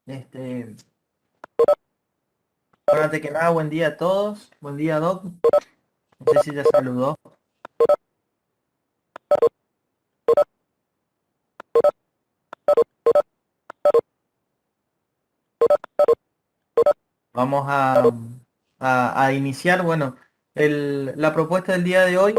Este, bueno, antes que nada, buen día a todos. Buen día, Doc. No sé si ya saludó. Vamos a iniciar. Bueno, la propuesta del día de hoy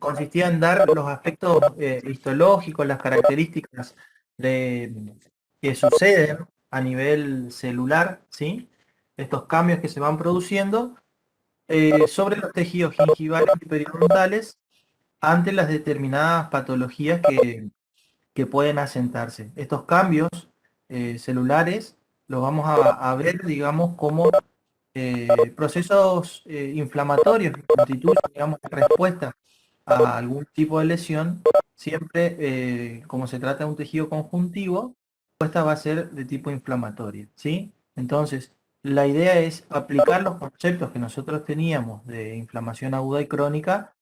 consistía en dar los aspectos histológicos, las características que suceden a nivel celular, ¿sí? Estos cambios que se van produciendo sobre los tejidos gingivales y periodontales ante las determinadas patologías que pueden asentarse. Estos cambios celulares los vamos a ver, digamos, como procesos inflamatorios que constituyen, digamos, respuesta a algún tipo de lesión, siempre como se trata de un tejido conjuntivo, la respuesta va a ser de tipo inflamatorio, ¿sí? Entonces, la idea es aplicar los conceptos que nosotros teníamos de inflamación aguda y crónica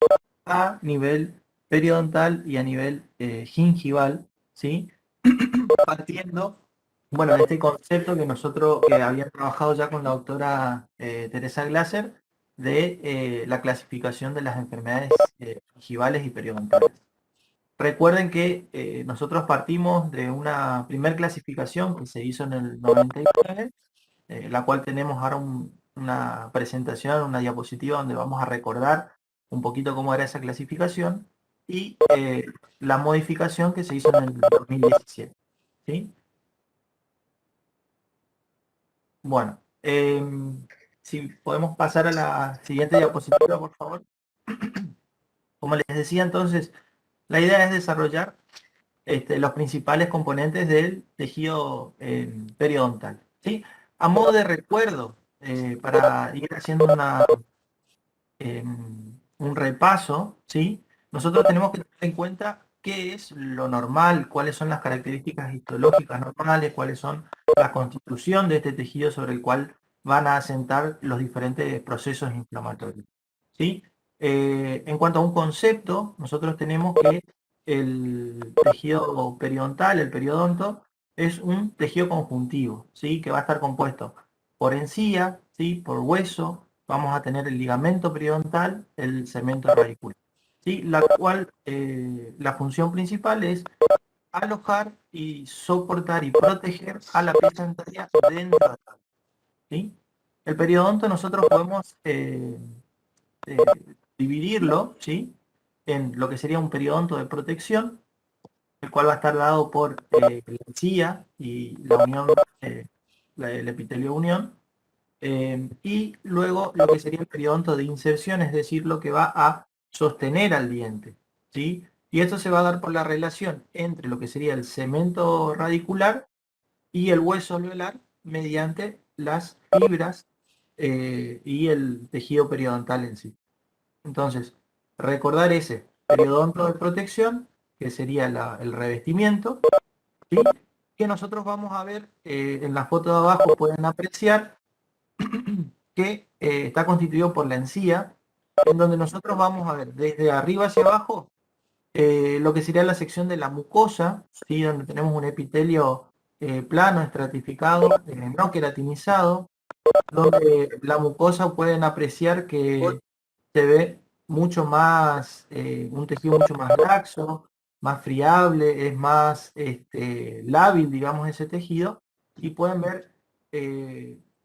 a nivel periodontal y a nivel gingival, ¿sí? Partiendo, bueno, de este concepto que nosotros habíamos trabajado ya con la doctora Teresa Glaser, de la clasificación de las enfermedades gingivales y periodontales. Recuerden que nosotros partimos de una primer clasificación que se hizo en el 99, la cual tenemos ahora una presentación, una diapositiva donde vamos a recordar un poquito cómo era esa clasificación y la modificación que se hizo en el 2017. ¿Sí? Bueno, si podemos pasar a la siguiente diapositiva, por favor. Como les decía entonces, la idea es desarrollar los principales componentes del tejido periodontal. ¿Sí? A modo de recuerdo, para ir haciendo un repaso, ¿sí? Nosotros tenemos que tener en cuenta qué es lo normal, cuáles son las características histológicas normales, cuáles son la constitución de este tejido sobre el cual van a asentar los diferentes procesos inflamatorios, ¿sí? En cuanto a un concepto, nosotros tenemos que el tejido periodontal, el periodonto, es un tejido conjuntivo, ¿sí? Que va a estar compuesto por encía, ¿sí? Por hueso, vamos a tener el ligamento periodontal, el cemento radicular, ¿sí? La cual, la función principal es alojar y soportar y proteger a la pieza dentaria dentro de la, ¿sí? El periodonto nosotros podemos eh, dividirlo, ¿sí? En lo que sería un periodonto de protección, el cual va a estar dado por la encía y la unión, el epitelio unión, y luego lo que sería el periodonto de inserción, es decir, lo que va a sostener al diente, ¿sí? Y esto se va a dar por la relación entre lo que sería el cemento radicular y el hueso alveolar mediante las fibras y el tejido periodontal en sí. Entonces, recordar ese periodonto de protección, que sería el revestimiento, ¿sí? Que nosotros vamos a ver en la foto de abajo, pueden apreciar que está constituido por la encía, en donde nosotros vamos a ver desde arriba hacia abajo lo que sería la sección de la mucosa, ¿sí? Donde tenemos un epitelio plano, estratificado, no queratinizado, donde la mucosa pueden apreciar que se ve mucho más, un tejido mucho más laxo, más friable, es más lábil, digamos, ese tejido, y pueden ver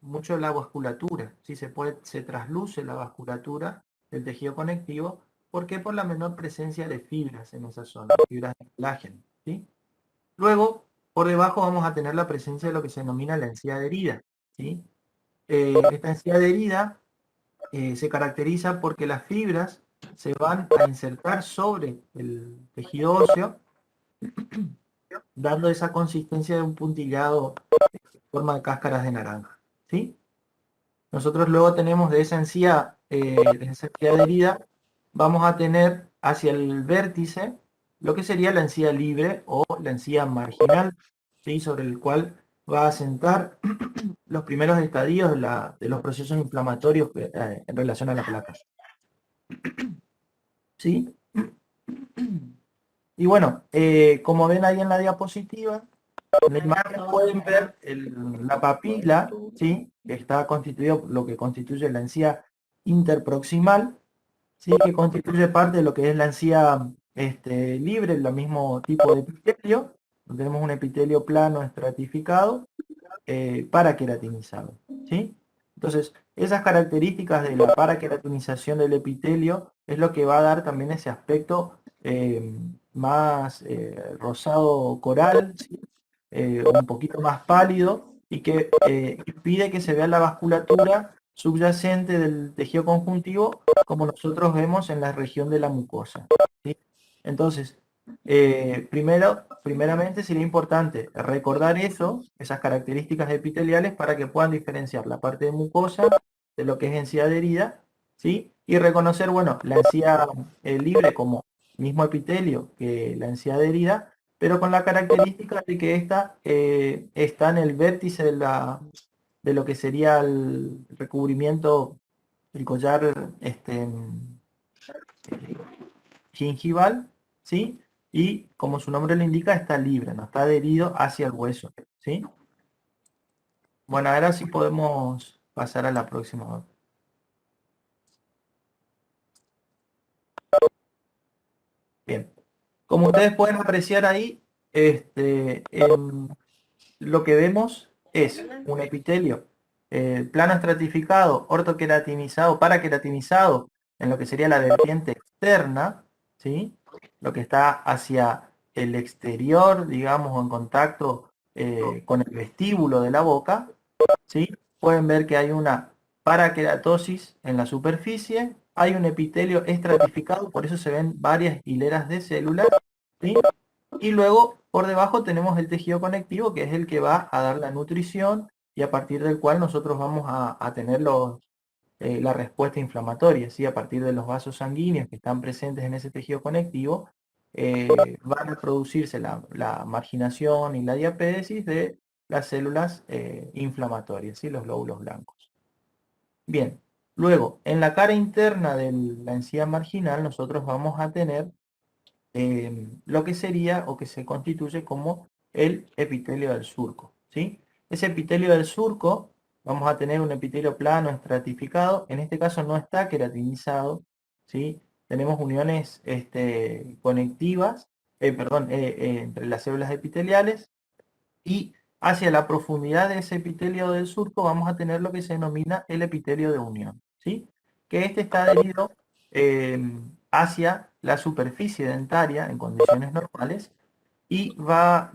mucho la vasculatura, ¿sí? Se trasluce la vasculatura del tejido conectivo. ¿Por qué? Por la menor presencia de fibras en esa zona, fibras de colágeno, ¿sí? Luego, por debajo vamos a tener la presencia de lo que se denomina la encía adherida, ¿sí? Esta encía adherida se caracteriza porque las fibras se van a insertar sobre el tejido óseo, dando esa consistencia de un puntillado en forma de cáscaras de naranja, ¿sí? Nosotros luego tenemos de esa encía adherida, vamos a tener hacia el vértice lo que sería la encía libre o la encía marginal, ¿sí? Sobre el cual va a sentar los primeros estadios de los procesos inflamatorios en relación a la placa, ¿sí? Y bueno, como ven ahí en la diapositiva, En la imagen pueden ver la papila, ¿sí? Que está constituido, lo que constituye la encía interproximal, ¿sí? Que constituye parte de lo que es la encía libre, el mismo tipo de epitelio. Tenemos un epitelio plano estratificado paraqueratinizado, ¿sí? Entonces, esas características de la paraqueratinización del epitelio es lo que va a dar también ese aspecto más rosado coral, ¿sí? Un poquito más pálido y que impide que se vea la vasculatura subyacente del tejido conjuntivo como nosotros vemos en la región de la mucosa, ¿sí? Entonces, primeramente sería importante recordar eso, esas características epiteliales para que puedan diferenciar la parte de mucosa de lo que es encía adherida, ¿sí? Y reconocer, bueno, la encía libre como mismo epitelio que la encía adherida, pero con la característica de que esta está en el vértice de lo que sería el recubrimiento, el collar gingival, ¿sí? Y como su nombre lo indica, está libre, no está adherido hacia el hueso, ¿sí? Bueno, ahora sí podemos pasar a la próxima. Bien. Como ustedes pueden apreciar ahí, lo que vemos es un epitelio plano estratificado, ortoqueratinizado, paraqueratinizado, en lo que sería la vertiente externa, ¿sí? Lo que está hacia el exterior, digamos, o en contacto con el vestíbulo de la boca, ¿sí? Pueden ver que hay una paraqueratosis en la superficie, hay un epitelio estratificado, por eso se ven varias hileras de células, ¿sí? Y luego por debajo tenemos el tejido conectivo, que es el que va a dar la nutrición y a partir del cual nosotros vamos a tener la respuesta inflamatoria, ¿sí? A partir de los vasos sanguíneos que están presentes en ese tejido conectivo, van a producirse la marginación y la diapédesis de las células inflamatorias, ¿sí? Los glóbulos blancos. Bien, luego en la cara interna de la encía marginal nosotros vamos a tener lo que sería o que se constituye como el epitelio del surco, ¿sí? Ese epitelio del surco, vamos a tener un epitelio plano estratificado, en este caso no está queratinizado, ¿sí? Tenemos uniones conectivas, perdón, entre las células epiteliales y hacia la profundidad de ese epitelio del surco vamos a tener lo que se denomina el epitelio de unión, ¿sí? Que este está adherido eh, hacia la superficie dentaria en condiciones normales y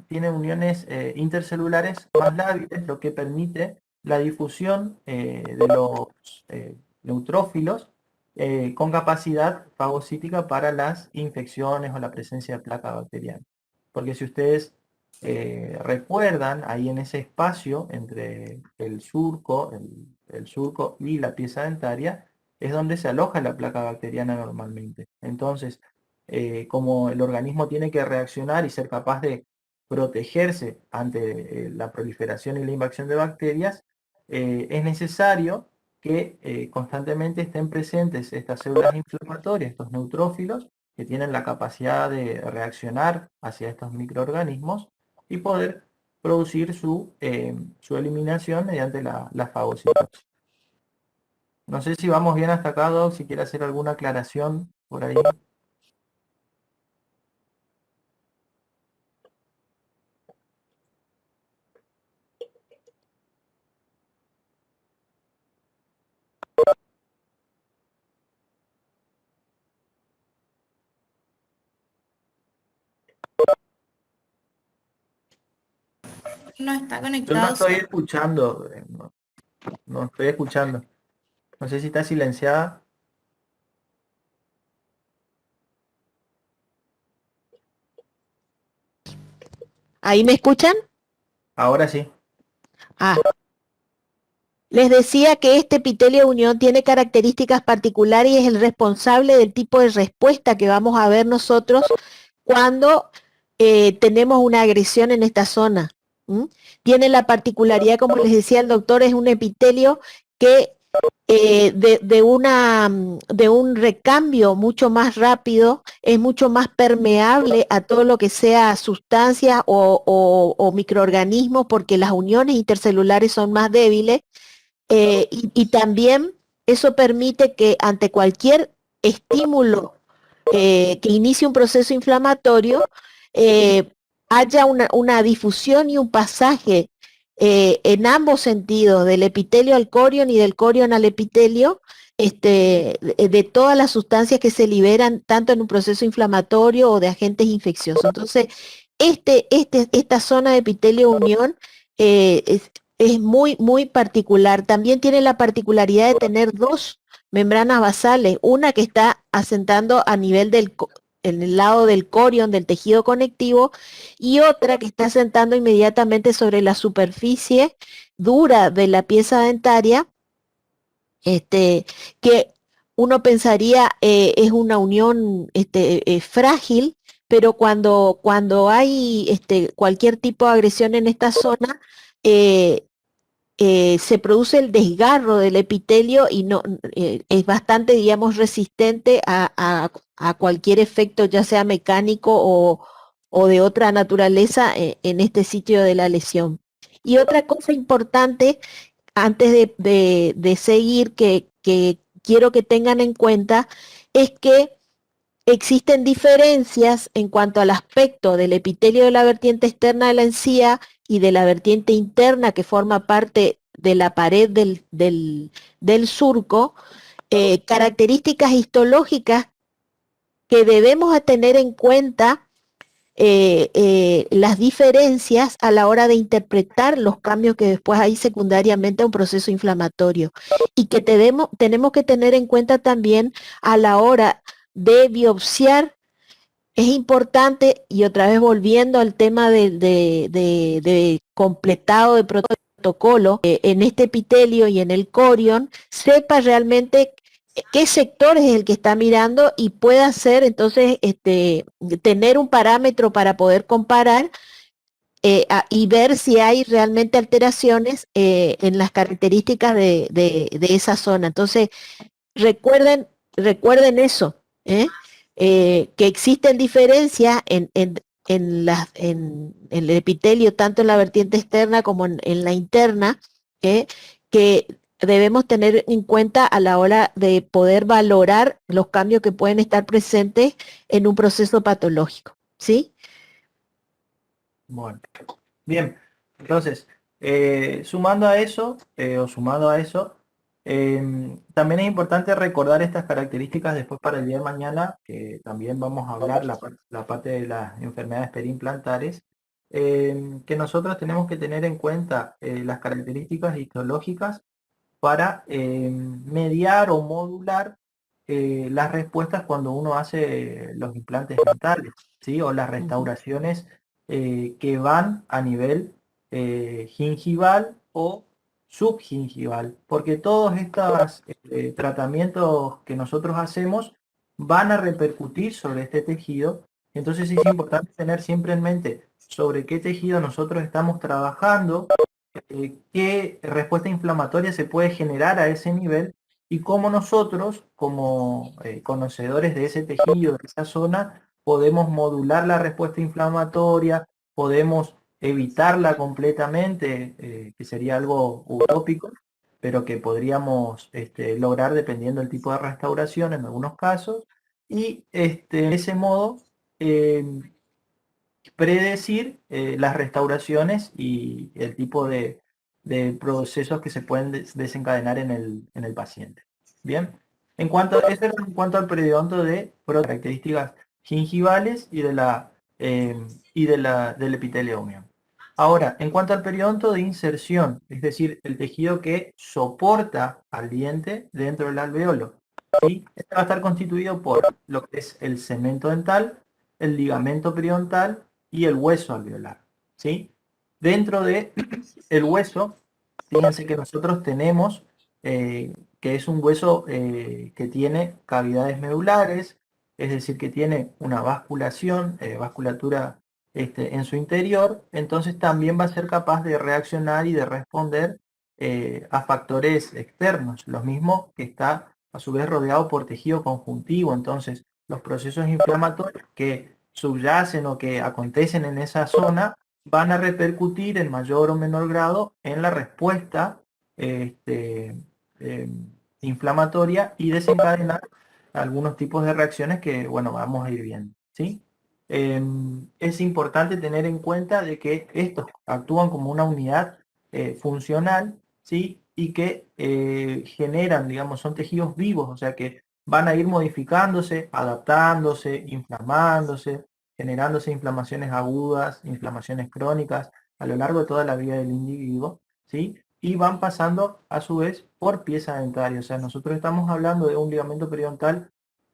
tiene uniones intercelulares más lábiles, lo que permite la difusión de los neutrófilos con capacidad fagocítica para las infecciones o la presencia de placa bacteriana. Porque si ustedes recuerdan, ahí en ese espacio entre el surco y la pieza dentaria, es donde se aloja la placa bacteriana normalmente. Entonces, como el organismo tiene que reaccionar y ser capaz de protegerse ante la proliferación y la invasión de bacterias, es necesario que constantemente estén presentes estas células inflamatorias, estos neutrófilos, que tienen la capacidad de reaccionar hacia estos microorganismos y poder producir su eliminación mediante la fagocitosis. No sé si vamos bien hasta acá, Doc, si quiere hacer alguna aclaración por ahí. No está Yo no conectado. estoy escuchando, no estoy escuchando. No sé si está silenciada. ¿Ahí me escuchan? Ahora sí. Ah, les decía que este epitelio unión tiene características particulares y es el responsable del tipo de respuesta que vamos a ver nosotros cuando tenemos una agresión en esta zona. ¿Mm? Tiene la particularidad, como les decía el doctor, es un epitelio que de un recambio mucho más rápido, es mucho más permeable a todo lo que sea sustancias o microorganismos, porque las uniones intercelulares son más débiles, y también eso permite que ante cualquier estímulo que inicie un proceso inflamatorio, eh, haya una difusión y un pasaje en ambos sentidos, del epitelio al corion y del corion al epitelio, de todas las sustancias que se liberan tanto en un proceso inflamatorio o de agentes infecciosos. Entonces, esta zona de epitelio unión es muy, muy particular. También tiene la particularidad de tener dos membranas basales, una que está asentando a nivel en el lado del corion, del tejido conectivo, y otra que está asentando inmediatamente sobre la superficie dura de la pieza dentaria, que uno pensaría es una unión frágil, pero cuando hay cualquier tipo de agresión en esta zona, eh, se produce el desgarro del epitelio y no es bastante, digamos, resistente a cualquier efecto, ya sea mecánico o de otra naturaleza en este sitio de la lesión. Y otra cosa importante, antes de seguir, que quiero que tengan en cuenta, es que existen diferencias en cuanto al aspecto del epitelio de la vertiente externa de la encía y de la vertiente interna que forma parte de la pared del surco, características histológicas que debemos tener en cuenta, las diferencias a la hora de interpretar los cambios que después hay secundariamente a un proceso inflamatorio, y que tenemos que tener en cuenta también a la hora de biopsiar. Es importante, y otra vez volviendo al tema de completado de protocolo, en este epitelio y en el corion, sepa realmente qué sector es el que está mirando y pueda hacer entonces tener un parámetro para poder comparar, y ver si hay realmente alteraciones en las características de esa zona. Entonces, recuerden eso, ¿eh? Que existen diferencias en el epitelio, tanto en la vertiente externa como en la interna, ¿eh? Que debemos tener en cuenta a la hora de poder valorar los cambios que pueden estar presentes en un proceso patológico, ¿sí? Bueno, bien. Entonces, sumando a eso, sumado a eso, también es importante recordar estas características después para el día de mañana, que también vamos a hablar la parte de las enfermedades periimplantares, que nosotros tenemos que tener en cuenta las características histológicas para mediar o modular las respuestas cuando uno hace los implantes dentales, ¿sí? O las restauraciones que van a nivel gingival o subgingival, porque todos estos tratamientos que nosotros hacemos van a repercutir sobre este tejido. Entonces es importante tener siempre en mente sobre qué tejido nosotros estamos trabajando, qué respuesta inflamatoria se puede generar a ese nivel y cómo nosotros, como conocedores de ese tejido, de esa zona, podemos modular la respuesta inflamatoria, podemos evitarla completamente, que sería algo utópico, pero que podríamos lograr dependiendo del tipo de restauración en algunos casos, y de ese modo eh, predecir las restauraciones y el tipo de procesos que se pueden desencadenar en el paciente. Bien, eso era en cuanto al periodonto de características gingivales del epitelio óseo. Ahora, en cuanto al periodonto de inserción, es decir, el tejido que soporta al diente dentro del alveolo, ¿sí? Este va a estar constituido por lo que es el cemento dental, el ligamento periodontal y el hueso alveolar, ¿sí? Dentro de el hueso, fíjense que nosotros tenemos, que es un hueso que tiene cavidades medulares, es decir, que tiene una vasculación, vasculatura en su interior, entonces también va a ser capaz de reaccionar y de responder a factores externos, lo mismo que está a su vez rodeado por tejido conjuntivo. Entonces, los procesos inflamatorios que subyacen o que acontecen en esa zona van a repercutir en mayor o menor grado en la respuesta este, eh, inflamatoria y desencadenar algunos tipos de reacciones que, bueno, vamos a ir viendo, ¿sí? Es importante tener en cuenta de que estos actúan como una unidad funcional, ¿sí? Y que generan, digamos, son tejidos vivos, o sea que van a ir modificándose, adaptándose, inflamándose, generándose inflamaciones agudas, inflamaciones crónicas a lo largo de toda la vida del individuo, ¿sí? Y van pasando a su vez por pieza dentaria. O sea, nosotros estamos hablando de un ligamento periodontal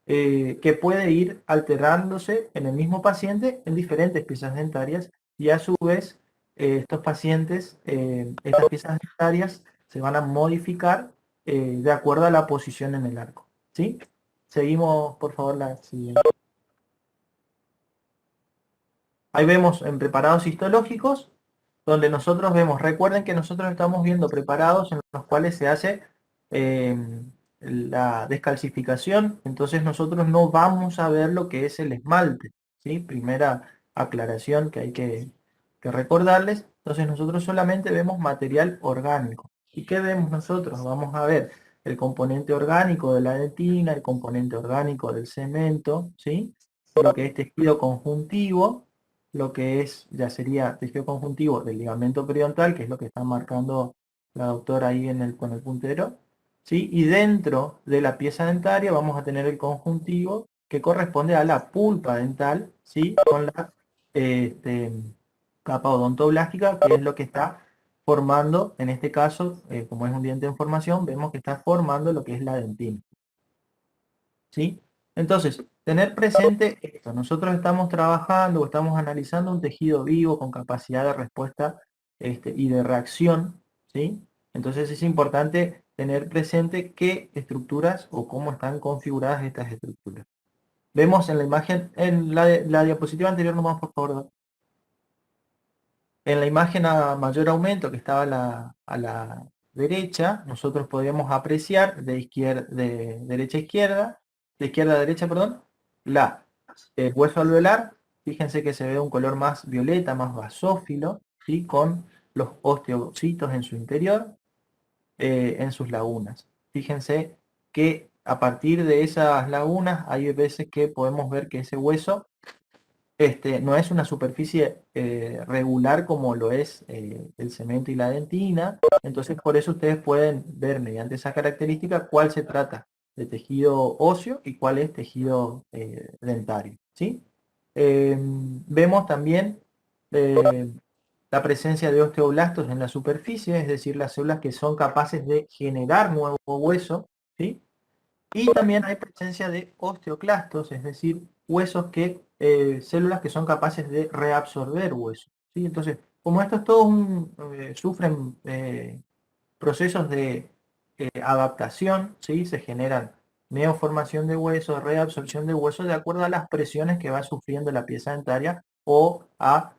que puede ir alterándose en el mismo paciente en diferentes piezas dentarias y a su vez estos pacientes, estas piezas dentarias se van a modificar de acuerdo a la posición en el arco, ¿sí? Seguimos, por favor, la siguiente. Ahí vemos en preparados histológicos, donde nosotros vemos, recuerden que nosotros estamos viendo preparados en los cuales se hace eh, la descalcificación, entonces nosotros no vamos a ver lo que es el esmalte, ¿sí? Primera aclaración que hay que recordarles, entonces nosotros solamente vemos material orgánico. ¿Y qué vemos nosotros? Vamos a ver el componente orgánico de la dentina, el componente orgánico del cemento, ¿sí? Lo que es tejido conjuntivo, lo que es, ya sería tejido conjuntivo del ligamento periodontal, que es lo que está marcando la doctora ahí con el puntero, ¿sí? Y dentro de la pieza dentaria vamos a tener el conjuntivo que corresponde a la pulpa dental, ¿sí? Con la este, capa odontoblástica, que es lo que está formando, en este caso, como es un diente en formación, vemos que está formando lo que es la dentina, ¿sí? Entonces, tener presente esto, nosotros estamos trabajando o estamos analizando un tejido vivo con capacidad de respuesta y de reacción, ¿sí? Entonces es importante tener presente qué estructuras o cómo están configuradas estas estructuras. Vemos en la imagen, en la diapositiva anterior nomás, por favor. En la imagen a mayor aumento que estaba a la derecha, nosotros podríamos apreciar de derecha a izquierda, de izquierda a derecha, perdón, el hueso alveolar. Fíjense que se ve un color más violeta, más basófilo, ¿sí? Con los osteocitos en su interior, en sus lagunas. Fíjense que a partir de esas lagunas hay veces que podemos ver que ese hueso no es una superficie regular como lo es el cemento y la dentina, entonces por eso ustedes pueden ver mediante esa característica cuál se trata de tejido óseo y cuál es tejido dentario, ¿sí? Vemos también eh, la presencia de osteoblastos en la superficie, es decir, las células que son capaces de generar nuevo hueso, ¿sí? Y también hay presencia de osteoclastos, es decir, células que son capaces de reabsorber hueso, ¿sí? Entonces, como estos todos sufren procesos de adaptación, ¿sí? Se generan neoformación de hueso, reabsorción de hueso, de acuerdo a las presiones que va sufriendo la pieza dentaria o a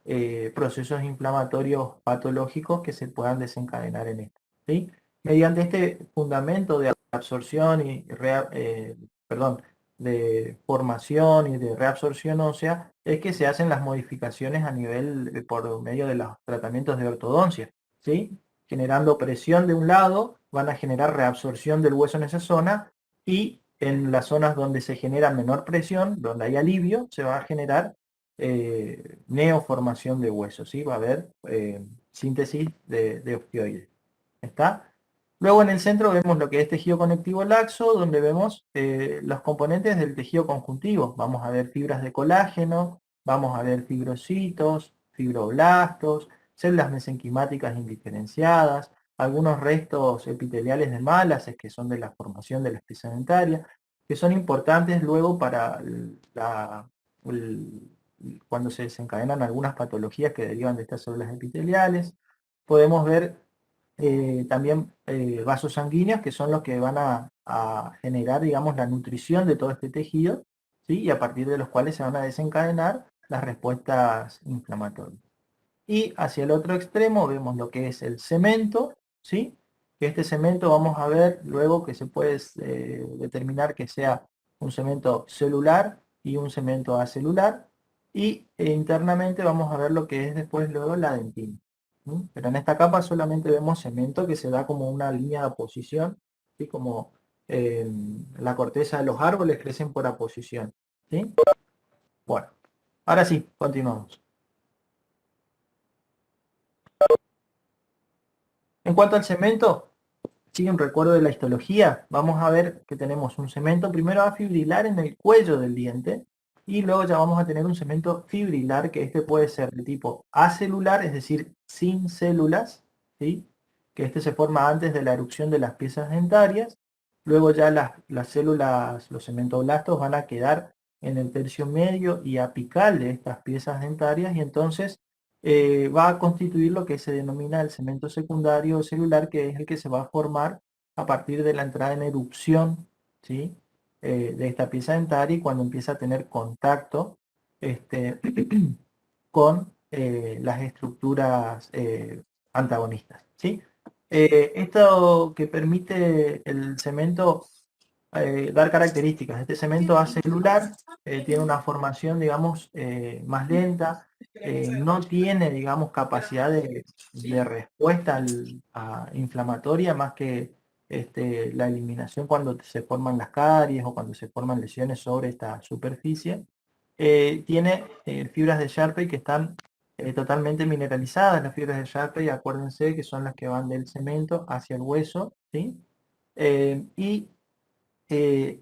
procesos inflamatorios patológicos que se puedan desencadenar en esto, ¿sí? Mediante este fundamento de absorción perdón, de formación y de reabsorción ósea, es que se hacen las modificaciones a nivel, por medio de los tratamientos de ortodoncia, ¿sí? Generando presión de un lado, van a generar reabsorción del hueso en esa zona, y en las zonas donde se genera menor presión, donde hay alivio, se va a generar neoformación de hueso, ¿sí? Va a haber síntesis de osteoides. ¿Está? Luego en el centro vemos lo que es tejido conectivo laxo, donde vemos los componentes del tejido conjuntivo. Vamos a ver fibras de colágeno, vamos a ver fibrocitos, fibroblastos, células mesenquimáticas indiferenciadas, algunos restos epiteliales de málases que son de la formación de la pieza dentaria, que son importantes luego para cuando se desencadenan algunas patologías que derivan de estas células epiteliales. Podemos ver también vasos sanguíneos, que son los que van a generar, digamos, la nutrición de todo este tejido, ¿sí? Y a partir de los cuales se van a desencadenar las respuestas inflamatorias. Y hacia el otro extremo vemos lo que es el cemento, ¿sí? que este cemento vamos a ver luego que se puede determinar que sea un cemento celular y un cemento acelular, y internamente vamos a ver lo que es después luego la dentina. Pero en esta capa solamente vemos cemento que se da como una línea de oposición, ¿sí? Como la corteza de los árboles crecen por aposición, ¿sí? Bueno, ahora sí, continuamos. En cuanto al cemento, sigue un recuerdo de la histología. Vamos a ver que tenemos un cemento primero afibrilar en el cuello del diente, y luego ya vamos a tener un cemento fibrilar, que este puede ser de tipo acelular, es decir, sin células, ¿sí? Que este se forma antes de la erupción de las piezas dentarias. Luego ya las células, los cementoblastos, van a quedar en el tercio medio y apical de estas piezas dentarias, y entonces va a constituir lo que se denomina el cemento secundario celular, que es el que se va a formar a partir de la entrada en erupción, ¿sí? De esta pieza dentaria, y cuando empieza a tener contacto este, con las estructuras antagonistas, ¿sí? Esto que permite el cemento dar características. Este cemento acelular tiene una formación, digamos, más lenta, no tiene, digamos, capacidad de respuesta inflamatoria, más que la eliminación cuando se forman las caries o cuando se forman lesiones sobre esta superficie. Tiene fibras de Sharpey que están totalmente mineralizadas. Las fibras de Sharpey, acuérdense que son las que van del cemento hacia el hueso, ¿sí? Y eh,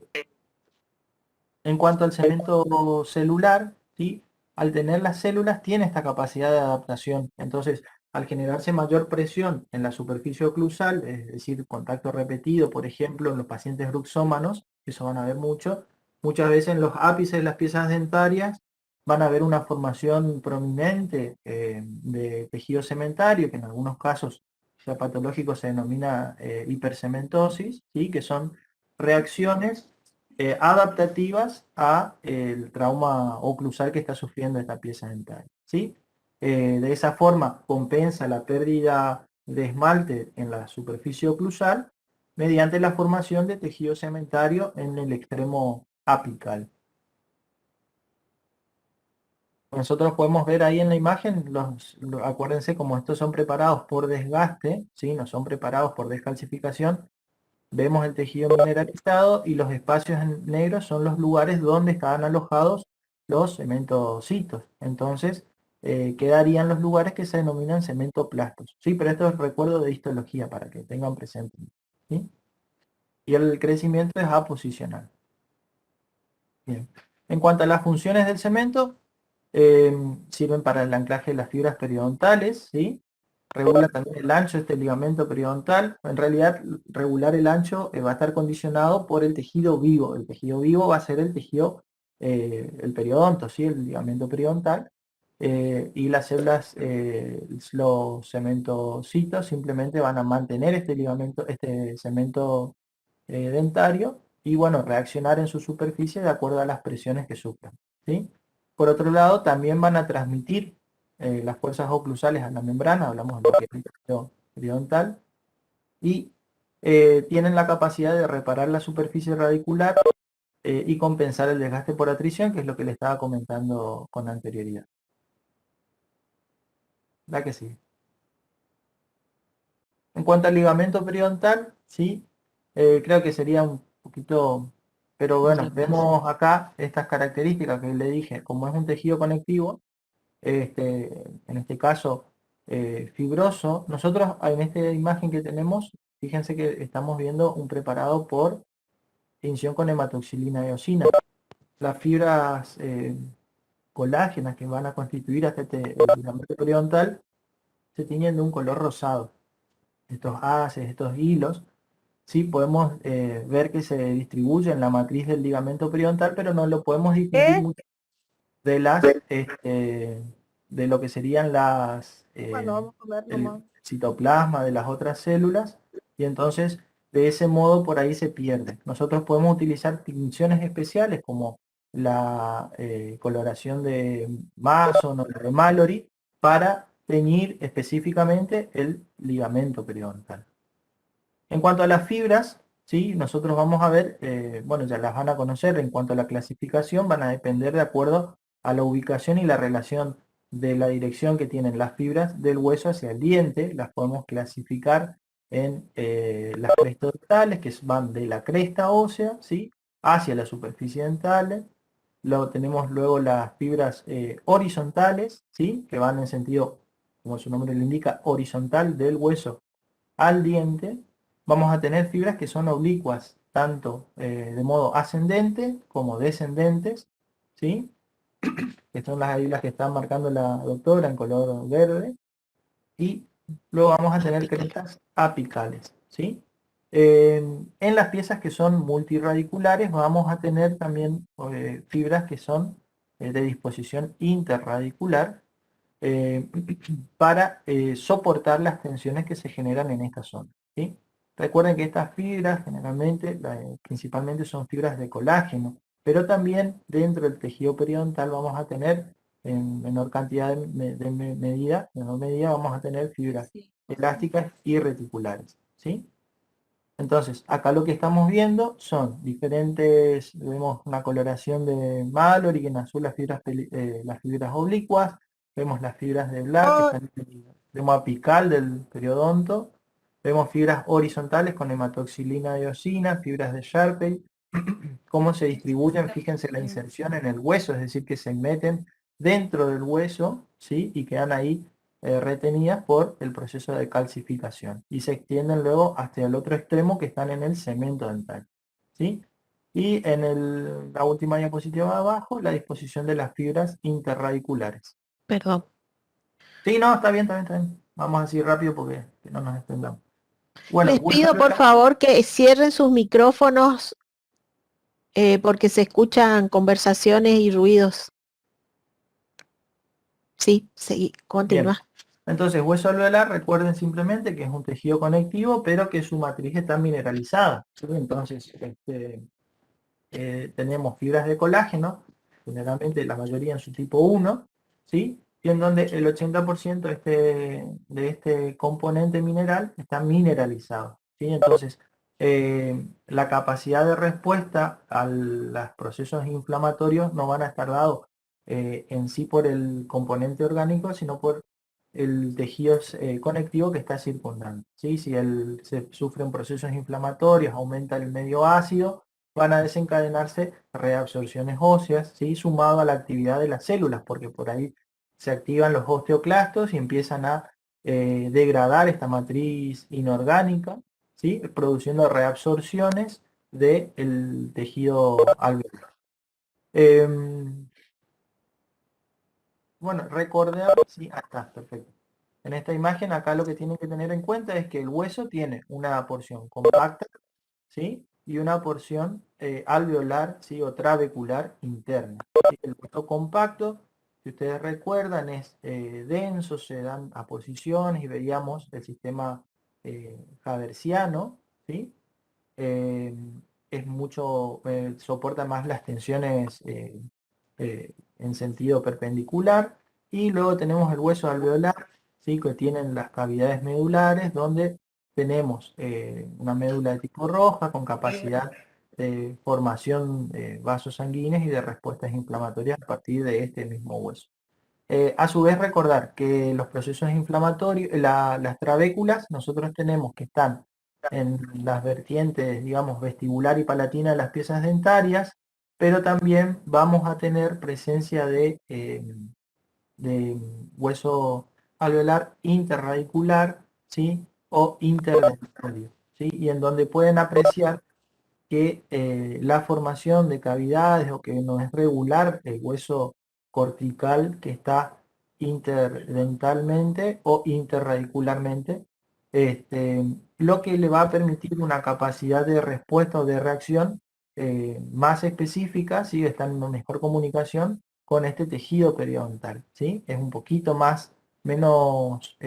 en cuanto al cemento celular, ¿sí? Al tener las células tiene esta capacidad de adaptación. Entonces, al generarse mayor presión en la superficie oclusal, es decir, contacto repetido, por ejemplo, en los pacientes bruxómanos, eso van a ver mucho, muchas veces en los ápices de las piezas dentarias van a ver una formación prominente de tejido cementario, que en algunos casos, sea patológico, se denomina hipercementosis, ¿sí? Que son reacciones adaptativas a el trauma oclusal que está sufriendo esta pieza dentaria, ¿sí? De esa forma compensa la pérdida de esmalte en la superficie oclusal mediante la formación de tejido cementario en el extremo apical. Nosotros podemos ver ahí en la imagen, acuérdense, como estos son preparados por desgaste, ¿sí? No son preparados por descalcificación. Vemos el tejido mineralizado, y los espacios en negro son los lugares donde estaban alojados los cementocitos. Entonces, quedarían los lugares que se denominan cementoplastos. Sí, pero esto es recuerdo de histología para que tengan presente, ¿sí? Y el crecimiento es aposicional. Bien. En cuanto a las funciones del cemento, sirven para el anclaje de las fibras periodontales, ¿sí? Regula también el ancho de este ligamento periodontal. En realidad, regular el ancho va a estar condicionado por el tejido vivo. El tejido vivo va a ser el tejido, el periodonto, ¿sí? El ligamento periodontal. Y las células, los cementocitos, simplemente van a mantener este ligamento, este cemento dentario, y bueno, reaccionar en su superficie de acuerdo a las presiones que sufran, ¿sí? Por otro lado, también van a transmitir las fuerzas oclusales a la membrana, hablamos de lo que es el tejido periodontal, y tienen la capacidad de reparar la superficie radicular y compensar el desgaste por atrición, que es lo que le estaba comentando con anterioridad. ¿Verdad que sí? En cuanto al ligamento periodontal, sí, creo que sería un poquito, pero bueno, vemos acá estas características que le dije, como es un tejido conectivo, en este caso fibroso. Nosotros en esta imagen que tenemos, fíjense que estamos viendo un preparado por tinción con hematoxilina y eosina. Las fibras colágenas que van a constituir hasta el ligamento periodontal se tiñen de un color rosado. Estos haces, estos hilos, sí podemos ver que se distribuye en la matriz del ligamento periodontal, pero no lo podemos distinguir mucho de las de lo que serían el citoplasma de las otras células, y entonces de ese modo por ahí se pierde. Nosotros podemos utilizar tinciones especiales como la coloración de Mason o la de Mallory para teñir específicamente el ligamento periodontal. En cuanto a las fibras, ¿sí? Nosotros vamos a ver, bueno, ya las van a conocer, en cuanto a la clasificación, van a depender de acuerdo a la ubicación y la relación de la dirección que tienen las fibras del hueso hacia el diente. Las podemos clasificar en las crestodentales, que van de la cresta ósea, ¿sí? Hacia la superficie dental. Luego tenemos luego las fibras horizontales, ¿sí? Que van en sentido, como su nombre lo indica, horizontal del hueso al diente. Vamos a tener fibras que son oblicuas, tanto de modo ascendente como descendentes, ¿sí? Que son las que está marcando la doctora en color verde. Y luego vamos a tener crestas apicales, ¿sí? En las piezas que son multirradiculares vamos a tener también fibras que son de disposición interradicular, eh, para soportar las tensiones que se generan en esta zona, ¿sí? Recuerden que estas fibras generalmente, principalmente son fibras de colágeno, pero también dentro del tejido periodontal vamos a tener en menor cantidad medida, menor medida vamos a tener fibras elásticas y reticulares, ¿sí? Entonces, acá lo que estamos viendo son diferentes, vemos una coloración de Mallory, que en azul las fibras oblicuas, vemos las fibras de Black, que están en el extremo apical del periodonto, vemos fibras horizontales con hematoxilina de eosina, fibras de Sharpey, cómo se distribuyen, fíjense la inserción en el hueso, es decir, que se meten dentro del hueso, ¿sí? Y quedan ahí retenidas por el proceso de calcificación y se extienden luego hasta el otro extremo que están en el cemento dental, ¿sí? Y en la última diapositiva de abajo, la disposición de las fibras interradiculares. Perdón. Sí, no, está bien, está bien, está bien. Vamos así rápido porque que no nos extendamos. Bueno, Les pido por favor que cierren sus micrófonos porque se escuchan conversaciones y ruidos. Sí, sí, continúa. Bien. Entonces, hueso alveolar, recuerden simplemente que es un tejido conectivo, pero que su matriz está mineralizada, ¿sí? Entonces, tenemos fibras de colágeno, generalmente la mayoría en su tipo 1, ¿sí? Y en donde el 80% de este componente mineral está mineralizado, ¿sí? Entonces, la capacidad de respuesta a los procesos inflamatorios no van a estar dados en sí por el componente orgánico, sino por el tejido conectivo que está circundando, ¿sí? Si se sufren procesos inflamatorios, aumenta el medio ácido, van a desencadenarse reabsorciones óseas, ¿sí? Sumado a la actividad de las células, porque por ahí se activan los osteoclastos y empiezan a degradar esta matriz inorgánica, ¿sí? Produciendo reabsorciones del tejido alveolar. Bueno, recordar, sí, está, perfecto. En esta imagen acá lo que tienen que tener en cuenta es que el hueso tiene una porción compacta, ¿sí? Y una porción alveolar, ¿sí? O trabecular interna, ¿sí? El hueso compacto, si ustedes recuerdan, es denso, se dan a posiciones y veíamos el sistema haversiano, ¿sí? Eh, es mucho, soporta más las tensiones en sentido perpendicular. Y luego tenemos el hueso alveolar, ¿sí? Que tienen las cavidades medulares, donde tenemos una médula de tipo roja con capacidad de formación de vasos sanguíneos y de respuestas inflamatorias a partir de este mismo hueso. A su vez recordar que los procesos inflamatorios, las trabéculas, nosotros tenemos que están en las vertientes, digamos, vestibular y palatina de las piezas dentarias, pero también vamos a tener presencia de hueso alveolar interradicular, ¿sí? O interdentario, ¿sí? Y en donde pueden apreciar que la formación de cavidades o que no es regular el hueso cortical que está interdentalmente o interradicularmente, lo que le va a permitir una capacidad de respuesta o de reacción más específica, ¿sí? Está en una mejor comunicación con este tejido periodontal, ¿sí? Es un poquito menos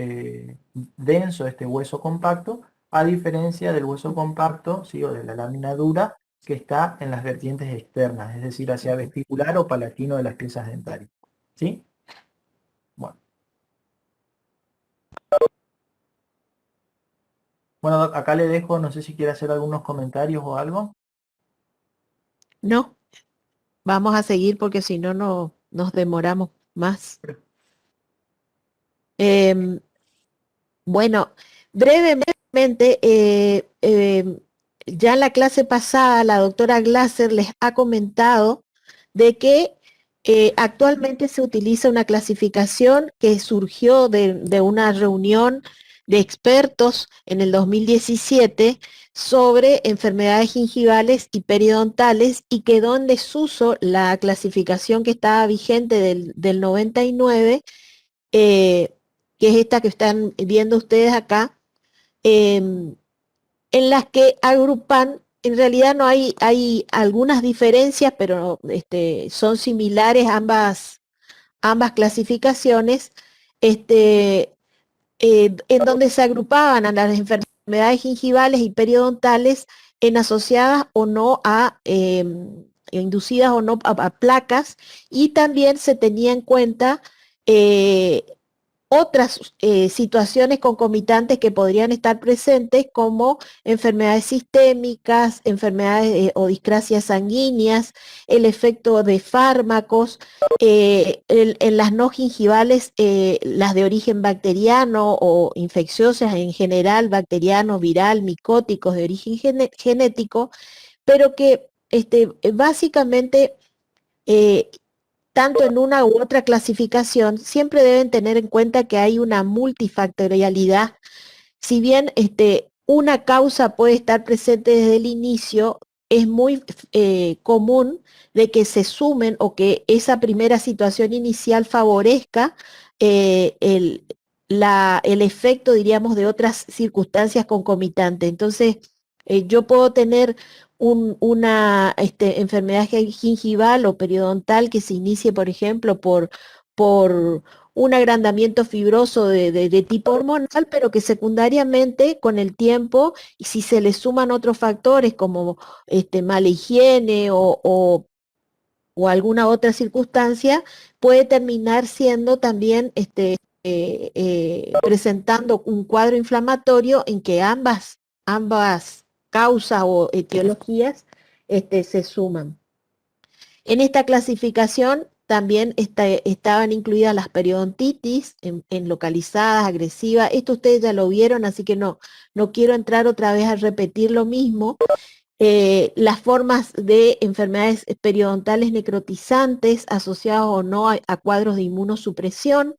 denso este hueso compacto, a diferencia del hueso compacto, ¿sí? O de la lámina dura, que está en las vertientes externas, es decir, hacia vestibular o palatino de las piezas dentarias, ¿sí? Bueno. Bueno, Doc, acá le dejo, no sé si quiere hacer algunos comentarios o algo. No, vamos a seguir porque si no, no nos demoramos más. Em, bueno, brevemente, ya en la clase pasada la doctora Glasser les ha comentado de que actualmente se utiliza una clasificación que surgió de una reunión de expertos en el 2017 sobre enfermedades gingivales y periodontales y quedó en desuso la clasificación que estaba vigente del 99, eh, que es esta que están viendo ustedes acá, em, en las que agrupan, en realidad no hay algunas diferencias, pero son similares ambas clasificaciones, este, en donde se agrupaban a las enfermedades gingivales y periodontales en asociadas o no a, inducidas o no a placas, y también se tenía en cuenta eh, otras situaciones concomitantes que podrían estar presentes, como enfermedades sistémicas, enfermedades o discrasias sanguíneas, el efecto de fármacos, en las no gingivales, las de origen bacteriano o infecciosas en general, bacteriano, viral, micóticos de origen genético, pero que básicamente eh, tanto en una u otra clasificación, siempre deben tener en cuenta que hay una multifactorialidad. Si bien una causa puede estar presente desde el inicio, es muy común de que se sumen o que esa primera situación inicial favorezca eh, el, el efecto, diríamos, de otras circunstancias concomitantes. Entonces, yo puedo tener una enfermedad gingival o periodontal que se inicie, por ejemplo, por un agrandamiento fibroso de tipo hormonal, pero que secundariamente con el tiempo, y si se le suman otros factores como mala higiene o alguna otra circunstancia, puede terminar siendo también presentando un cuadro inflamatorio en que ambas causas o etiologías se suman. En esta clasificación también estaban incluidas las periodontitis en localizadas, agresivas. Esto ustedes ya lo vieron, así que no quiero entrar otra vez a repetir lo mismo. Las formas de enfermedades periodontales necrotizantes asociadas o no a cuadros de inmunosupresión,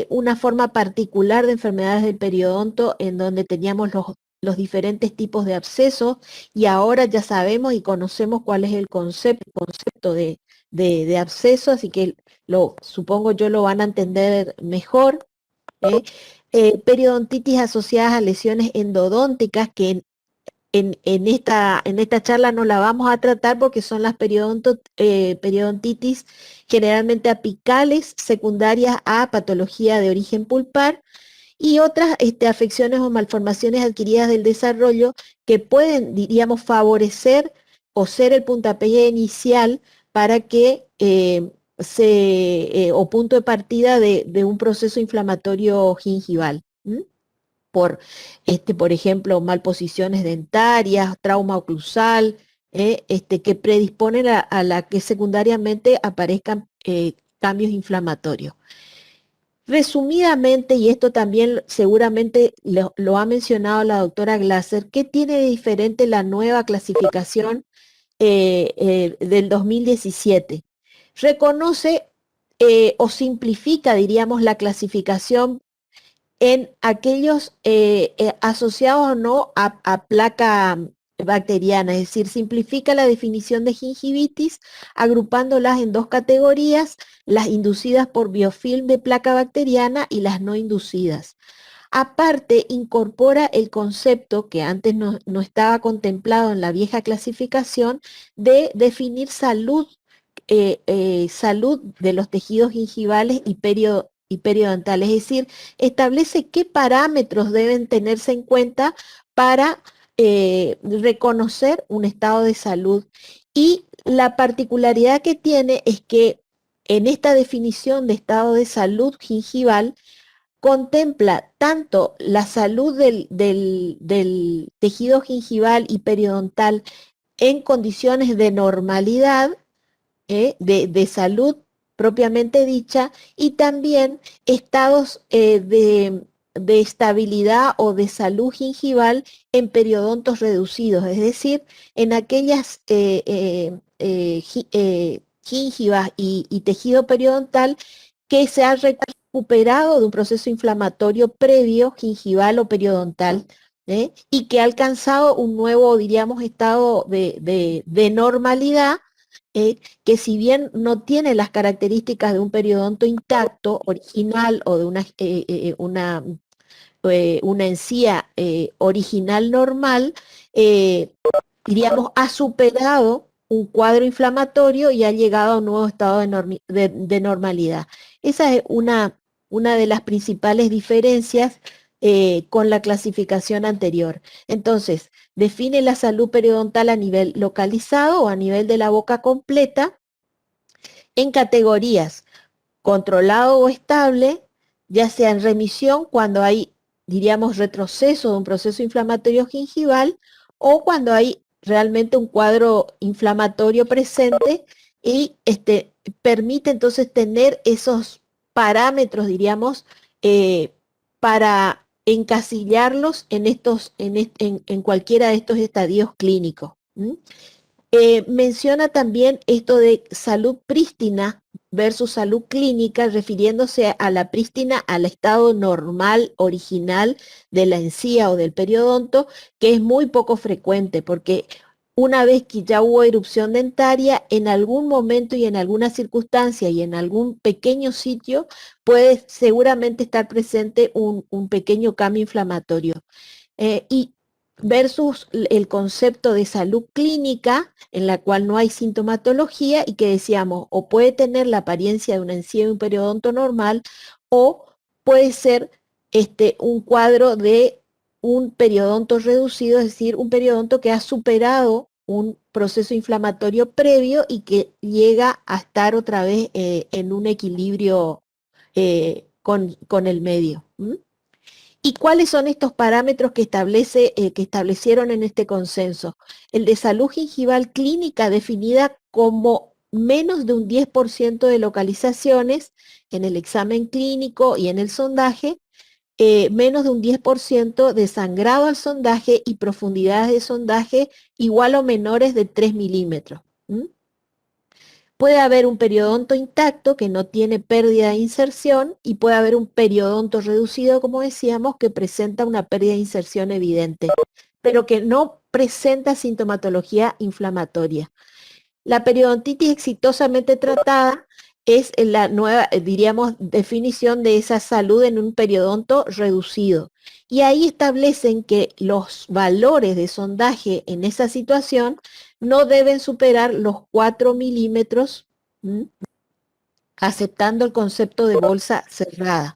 una forma particular de enfermedades del periodonto en donde teníamos los diferentes tipos de abscesos, y ahora ya sabemos y conocemos cuál es el concepto de absceso, así que supongo yo lo van a entender mejor. ¿eh? Periodontitis asociadas a lesiones endodónticas, que en esta charla no la vamos a tratar porque son las periodontitis generalmente apicales, secundarias a patología de origen pulpar, y otras afecciones o malformaciones adquiridas del desarrollo que pueden, diríamos, favorecer o ser el puntapié inicial para que o punto de partida de un proceso inflamatorio gingival. Por ejemplo, malposiciones dentarias, trauma oclusal, que predisponen a la que secundariamente aparezcan cambios inflamatorios. Resumidamente, y esto también seguramente lo ha mencionado la doctora Glasser, ¿qué tiene de diferente la nueva clasificación del 2017? Reconoce o simplifica, diríamos, la clasificación en aquellos asociados o no a placa bacteriana, es decir, simplifica la definición de gingivitis agrupándolas en dos categorías: las inducidas por biofilm de placa bacteriana y las no inducidas. Aparte, incorpora el concepto que antes no estaba contemplado en la vieja clasificación de definir salud de los tejidos gingivales y periodontales, es decir, establece qué parámetros deben tenerse en cuenta para reconocer un estado de salud. Y la particularidad que tiene es que en esta definición de estado de salud gingival contempla tanto la salud del tejido gingival y periodontal en condiciones de normalidad, de salud propiamente dicha, y también estados de estabilidad o de salud gingival en periodontos reducidos, es decir, en aquellas gingivas y tejido periodontal que se ha recuperado de un proceso inflamatorio previo, gingival o periodontal, y que ha alcanzado un nuevo, diríamos, estado de normalidad, que si bien no tiene las características de un periodonto intacto, original, o de una encía original normal, eh, diríamos, ha superado un cuadro inflamatorio y ha llegado a un nuevo estado de normalidad. Esa es una de las principales diferencias con la clasificación anterior. Entonces, define la salud periodontal a nivel localizado o a nivel de la boca completa en categorías controlado o estable, ya sea en remisión cuando hay, diríamos, retroceso de un proceso inflamatorio gingival, o cuando hay realmente un cuadro inflamatorio presente y permite entonces tener esos parámetros, diríamos, para encasillarlos en cualquiera de estos estadios clínicos. Menciona también esto de salud prístina versus salud clínica, refiriéndose a la prístina al estado normal, original de la encía o del periodonto, que es muy poco frecuente, porque una vez que ya hubo erupción dentaria, en algún momento y en alguna circunstancia y en algún pequeño sitio puede seguramente estar presente un pequeño cambio inflamatorio. Y versus el concepto de salud clínica, en la cual no hay sintomatología y que decíamos, o puede tener la apariencia de una encía y un periodonto normal, o puede ser un cuadro de un periodonto reducido, es decir, un periodonto que ha superado un proceso inflamatorio previo y que llega a estar otra vez en un equilibrio con el medio. ¿Y cuáles son estos parámetros que establecieron en este consenso? El de salud gingival clínica definida como menos de un 10% de localizaciones en el examen clínico y en el sondaje, menos de un 10% de sangrado al sondaje y profundidades de sondaje igual o menores de 3 milímetros. Puede haber un periodonto intacto que no tiene pérdida de inserción, y puede haber un periodonto reducido, como decíamos, que presenta una pérdida de inserción evidente, pero que no presenta sintomatología inflamatoria. La periodontitis exitosamente tratada es la nueva, diríamos, definición de esa salud en un periodonto reducido. Y ahí establecen que los valores de sondaje en esa situación no deben superar los 4 milímetros, aceptando el concepto de bolsa cerrada.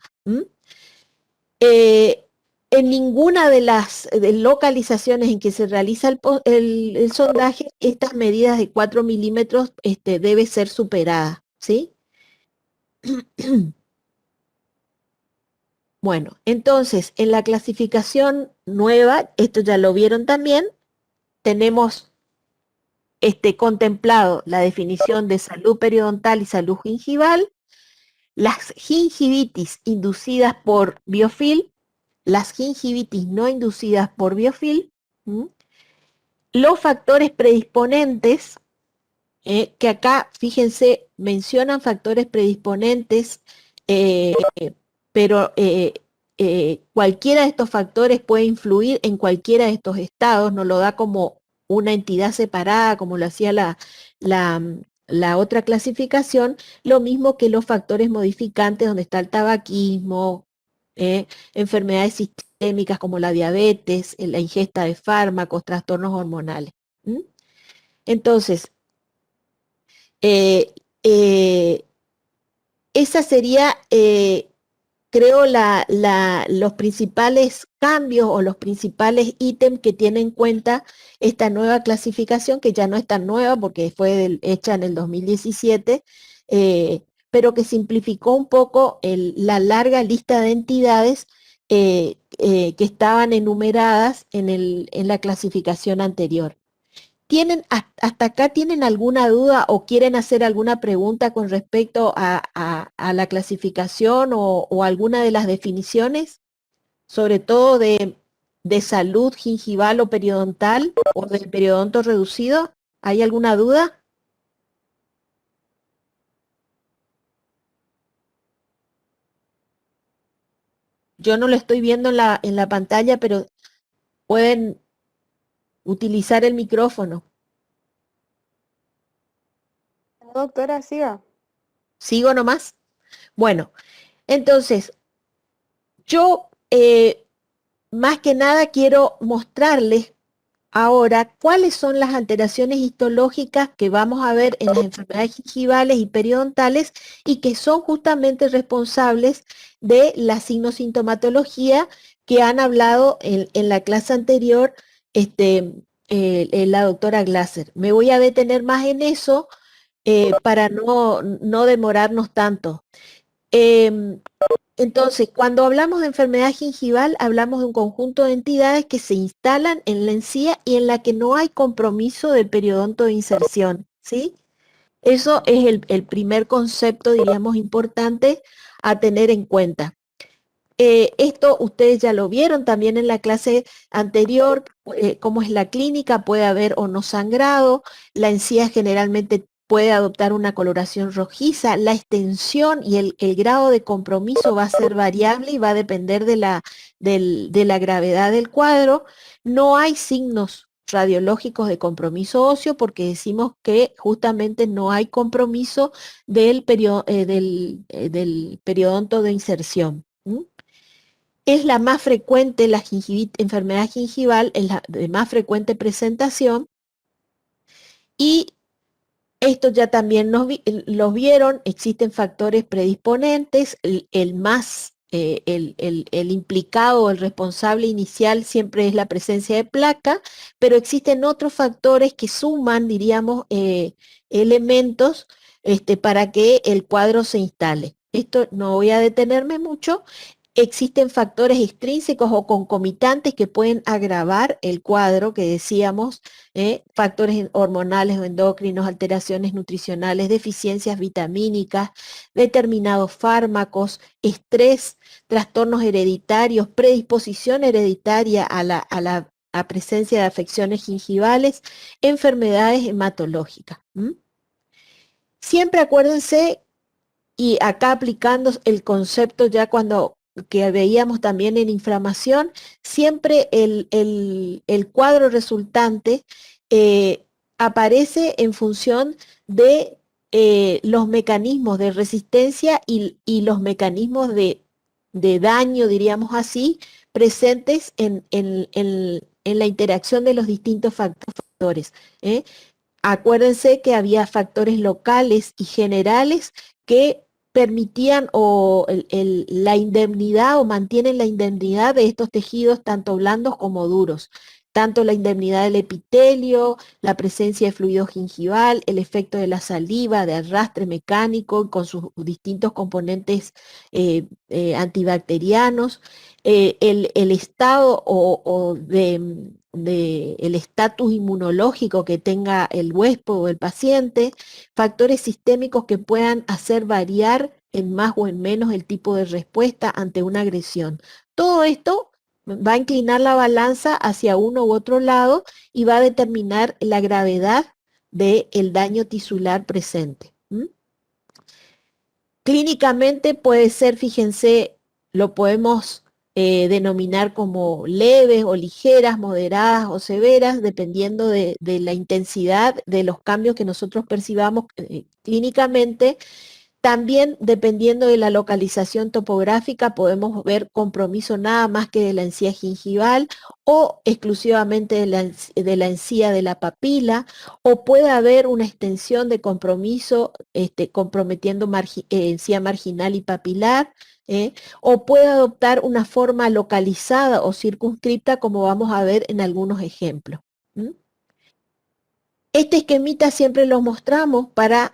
En ninguna de las localizaciones en que se realiza el sondaje, estas medidas de 4 milímetros debe ser superada, ¿sí? Bueno, entonces, en la clasificación nueva, esto ya lo vieron también, tenemos contemplado la definición de salud periodontal y salud gingival, las gingivitis inducidas por biofilm, las gingivitis no inducidas por biofilm, los factores predisponentes, que acá, fíjense, mencionan factores predisponentes, pero cualquiera de estos factores puede influir en cualquiera de estos estados, no lo da como una entidad separada, como lo hacía la otra clasificación, lo mismo que los factores modificantes, donde está el tabaquismo, enfermedades sistémicas como la diabetes, la ingesta de fármacos, trastornos hormonales. Entonces, esa sería, creo, los principales cambios o los principales ítems que tiene en cuenta esta nueva clasificación, que ya no es tan nueva porque fue hecha en el 2017, pero que simplificó un poco la larga lista de entidades que estaban enumeradas en la clasificación anterior. ¿Hasta acá tienen alguna duda o quieren hacer alguna pregunta con respecto a la clasificación o alguna de las definiciones, sobre todo de salud gingival o periodontal o del periodonto reducido? ¿Hay alguna duda? Yo no lo estoy viendo en la pantalla, pero pueden utilizar el micrófono. Doctora, siga. ¿Sigo nomás? Bueno, entonces, yo más que nada quiero mostrarles ahora cuáles son las alteraciones histológicas que vamos a ver en las enfermedades gingivales y periodontales y que son justamente responsables de la signosintomatología que han hablado en la clase anterior la doctora Glasser. Me voy a detener más en eso para no demorarnos tanto. Entonces, cuando hablamos de enfermedad gingival, hablamos de un conjunto de entidades que se instalan en la encía y en la que no hay compromiso del periodonto de inserción, ¿sí? Eso es el primer concepto, diríamos, importante a tener en cuenta. Esto ustedes ya lo vieron también en la clase anterior, cómo es la clínica, puede haber o no sangrado, la encía generalmente puede adoptar una coloración rojiza, la extensión y el grado de compromiso va a ser variable y va a depender de la gravedad del cuadro. No hay signos radiológicos de compromiso óseo porque decimos que justamente no hay compromiso del periodonto de inserción. Es la más frecuente, la enfermedad gingival es la de más frecuente presentación y esto ya también los vieron, existen factores predisponentes, el implicado, el responsable inicial siempre es la presencia de placa, pero existen otros factores que suman, diríamos, elementos para que el cuadro se instale. Esto no voy a detenerme mucho. Existen factores extrínsecos o concomitantes que pueden agravar el cuadro que decíamos, factores hormonales o endocrinos, alteraciones nutricionales, deficiencias vitamínicas, determinados fármacos, estrés, trastornos hereditarios, predisposición hereditaria a la presencia de afecciones gingivales, enfermedades hematológicas. Siempre acuérdense, y acá aplicando el concepto ya que veíamos también en inflamación, siempre el cuadro resultante aparece en función de los mecanismos de resistencia y los mecanismos de daño, diríamos así, presentes en la interacción de los distintos factores. Acuérdense que había factores locales y generales que permitían la indemnidad o mantienen la indemnidad de estos tejidos tanto blandos como duros. Tanto la indemnidad del epitelio, la presencia de fluido gingival, el efecto de la saliva, de arrastre mecánico con sus distintos componentes antibacterianos, el estado el estatus inmunológico que tenga el huésped o el paciente, factores sistémicos que puedan hacer variar en más o en menos el tipo de respuesta ante una agresión. Todo esto va a inclinar la balanza hacia uno u otro lado y va a determinar la gravedad del daño tisular presente. Clínicamente puede ser, fíjense, lo podemos denominar como leves o ligeras, moderadas o severas, dependiendo de la intensidad de los cambios que nosotros percibamos clínicamente. También, dependiendo de la localización topográfica, podemos ver compromiso nada más que de la encía gingival o exclusivamente de la encía de la papila, o puede haber una extensión de compromiso comprometiendo encía marginal y papilar, o puede adoptar una forma localizada o circunscripta, como vamos a ver en algunos ejemplos. Este esquemita siempre lo mostramos para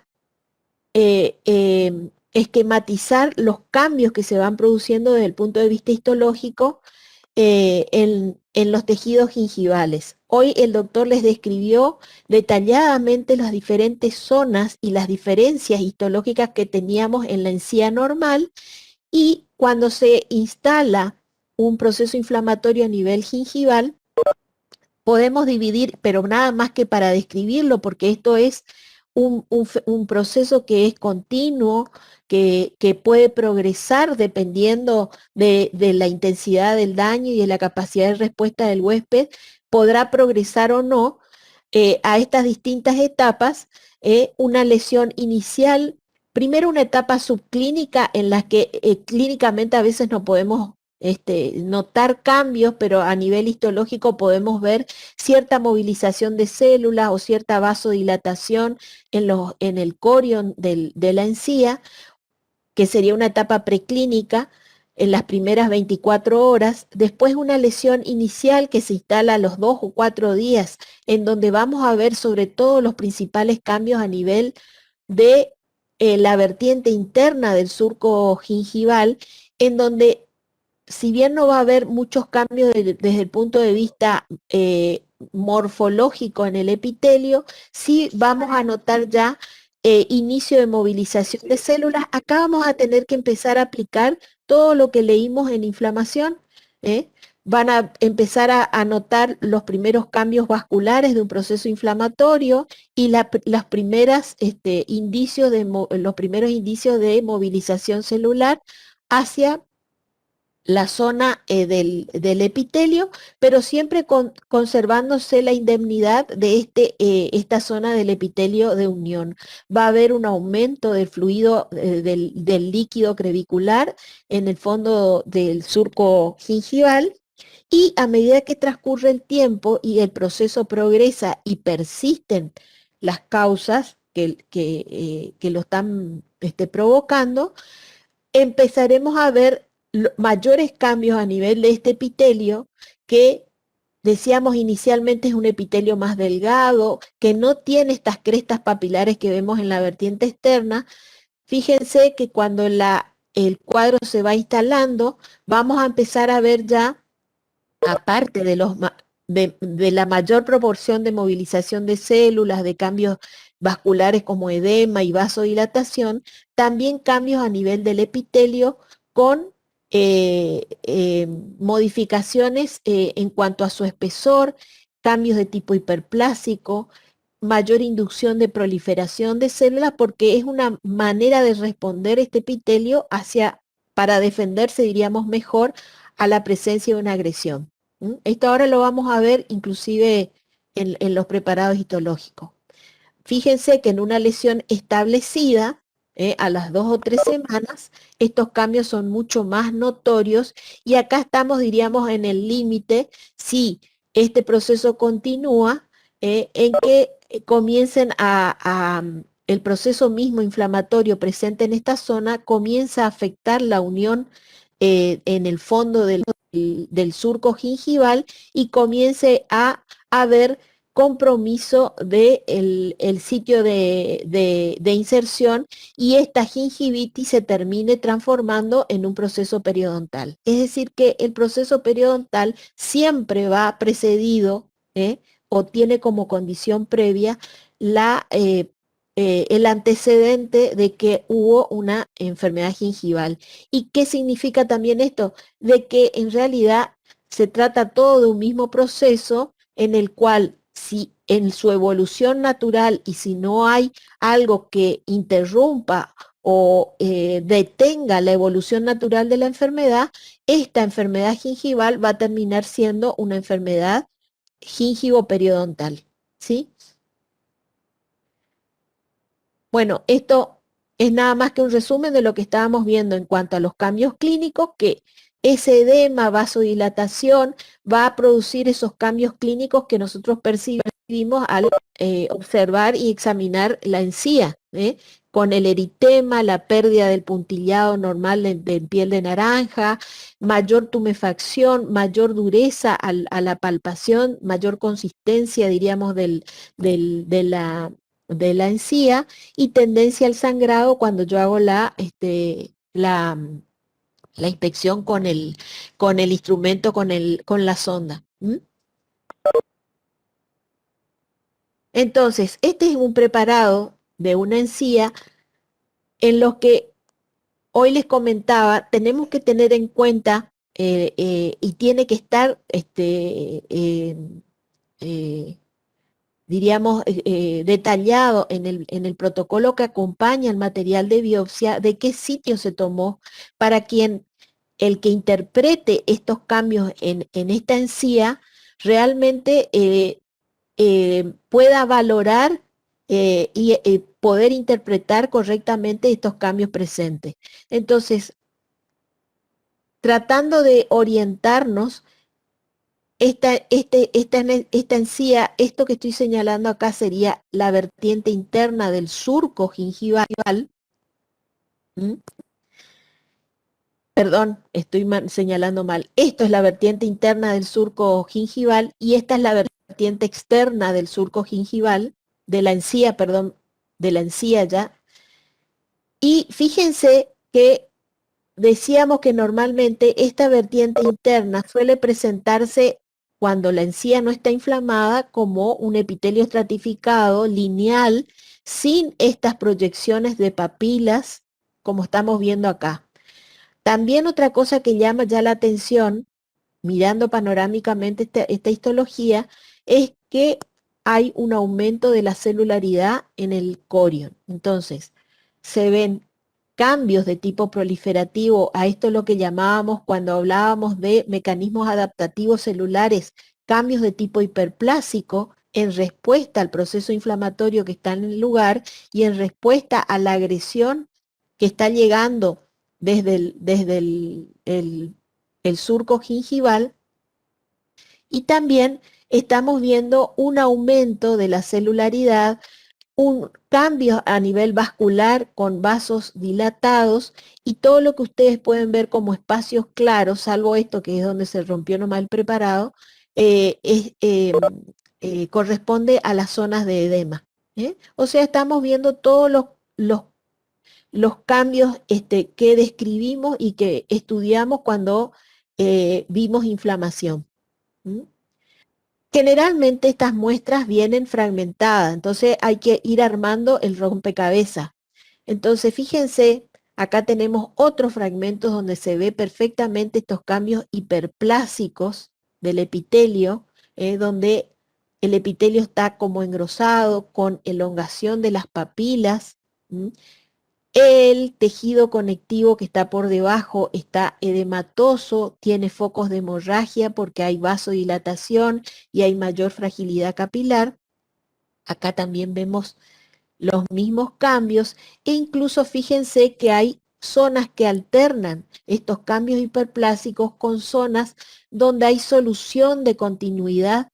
esquematizar los cambios que se van produciendo desde el punto de vista histológico en los tejidos gingivales. Hoy el doctor les describió detalladamente las diferentes zonas y las diferencias histológicas que teníamos en la encía normal, y cuando se instala un proceso inflamatorio a nivel gingival, podemos dividir, pero nada más que para describirlo, porque esto es un proceso que es continuo, que puede progresar dependiendo de la intensidad del daño y de la capacidad de respuesta del huésped, podrá progresar o no a estas distintas etapas. Una lesión inicial, primero una etapa subclínica en la que clínicamente a veces no podemos notar cambios, pero a nivel histológico podemos ver cierta movilización de células o cierta vasodilatación en el corion de la encía, que sería una etapa preclínica en las primeras 24 horas. Después una lesión inicial que se instala a los 2 o 4 días, en donde vamos a ver sobre todo los principales cambios a nivel de la vertiente interna del surco gingival, en donde si bien no va a haber muchos cambios desde el punto de vista morfológico en el epitelio, sí vamos a notar ya inicio de movilización de células. Acá vamos a tener que empezar a aplicar todo lo que leímos en inflamación. Van a empezar a notar los primeros cambios vasculares de un proceso inflamatorio y los primeros indicios de movilización celular hacia la zona del epitelio, pero siempre conservándose la indemnidad de esta zona del epitelio de unión. Va a haber un aumento del fluido del líquido crevicular en el fondo del surco gingival, y a medida que transcurre el tiempo y el proceso progresa y persisten las causas que lo están provocando, empezaremos a ver mayores cambios a nivel de este epitelio, que decíamos inicialmente es un epitelio más delgado, que no tiene estas crestas papilares que vemos en la vertiente externa. Fíjense que cuando el cuadro se va instalando, vamos a empezar a ver ya, aparte de la mayor proporción de movilización de células, de cambios vasculares como edema y vasodilatación, también cambios a nivel del epitelio con modificaciones en cuanto a su espesor, cambios de tipo hiperplásico, mayor inducción de proliferación de células, porque es una manera de responder este epitelio para defenderse, diríamos mejor, a la presencia de una agresión. Esto ahora lo vamos a ver inclusive en los preparados histológicos. Fíjense que en una lesión establecida, a las 2 o 3 semanas, estos cambios son mucho más notorios, y acá estamos, diríamos, en el límite, si este proceso continúa, en que comiencen el proceso mismo inflamatorio presente en esta zona comienza a afectar la unión en el fondo del surco gingival, y comience a haber compromiso del sitio de inserción, y esta gingivitis se termine transformando en un proceso periodontal. Es decir, que el proceso periodontal siempre va precedido o tiene como condición previa el antecedente de que hubo una enfermedad gingival. ¿Y qué significa también esto? De que en realidad se trata todo de un mismo proceso, en el cual, si en su evolución natural y si no hay algo que interrumpa o detenga la evolución natural de la enfermedad, esta enfermedad gingival va a terminar siendo una enfermedad gingivo-periodontal, ¿sí? Bueno, esto es nada más que un resumen de lo que estábamos viendo en cuanto a los cambios clínicos, que ese edema, vasodilatación, va a producir esos cambios clínicos que nosotros percibimos al observar y examinar la encía, con el eritema, la pérdida del puntillado normal de piel de naranja, mayor tumefacción, mayor dureza a la palpación, mayor consistencia, diríamos, de la de la encía y tendencia al sangrado cuando yo hago la inspección con el instrumento, con la sonda. ¿Mm? Entonces, este es un preparado de una encía en los que hoy les comentaba, tenemos que tener en cuenta y tiene que estar, eh, diríamos, detallado en el protocolo que acompaña el material de biopsia, de qué sitio se tomó, para quien el que interprete estos cambios en esta encía realmente pueda valorar y poder interpretar correctamente estos cambios presentes. Entonces, tratando de orientarnos, esta encía, esto que estoy señalando acá sería la vertiente interna del surco gingival. ¿Mm? Perdón, estoy señalando mal. Esto es la vertiente interna del surco gingival y esta es la vertiente externa del surco gingival, de la encía, perdón, de la encía ya. Y fíjense que decíamos que normalmente esta vertiente interna suele presentarse cuando la encía no está inflamada como un epitelio estratificado, lineal, sin estas proyecciones de papilas, como estamos viendo acá. También otra cosa que llama ya la atención, mirando panorámicamente esta histología, es que hay un aumento de la celularidad en el corion. Entonces, se ven cambios de tipo proliferativo, a esto es lo que llamábamos cuando hablábamos de mecanismos adaptativos celulares, cambios de tipo hiperplásico en respuesta al proceso inflamatorio que está en el lugar y en respuesta a la agresión que está llegando desde el surco gingival, y también estamos viendo un aumento de la celularidad, un cambio a nivel vascular con vasos dilatados y todo lo que ustedes pueden ver como espacios claros, salvo esto que es donde se rompió nomás el preparado, corresponde a las zonas de edema. O sea, estamos viendo todos los cambios que describimos y que estudiamos cuando vimos inflamación. ¿Mm? Generalmente estas muestras vienen fragmentadas, entonces hay que ir armando el rompecabezas. Entonces, fíjense, acá tenemos otros fragmentos donde se ve perfectamente estos cambios hiperplásicos del epitelio, donde el epitelio está como engrosado, con elongación de las papilas. ¿Mm? El tejido conectivo que está por debajo está edematoso, tiene focos de hemorragia porque hay vasodilatación y hay mayor fragilidad capilar. Acá también vemos los mismos cambios e incluso fíjense que hay zonas que alternan estos cambios hiperplásicos con zonas donde hay solución de continuidad,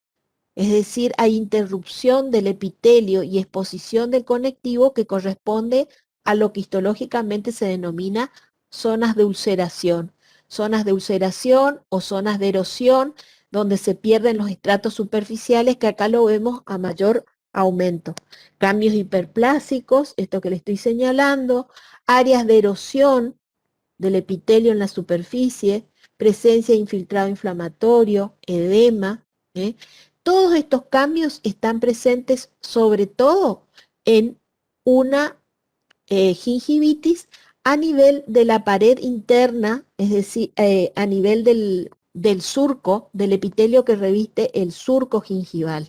es decir, hay interrupción del epitelio y exposición del conectivo que corresponde a lo que histológicamente se denomina zonas de ulceración. Zonas de ulceración o zonas de erosión donde se pierden los estratos superficiales, que acá lo vemos a mayor aumento. Cambios hiperplásicos, esto que le estoy señalando, áreas de erosión del epitelio en la superficie, presencia de infiltrado inflamatorio, edema. Todos estos cambios están presentes sobre todo en una gingivitis a nivel de la pared interna, es decir, a nivel del surco, del epitelio que reviste el surco gingival.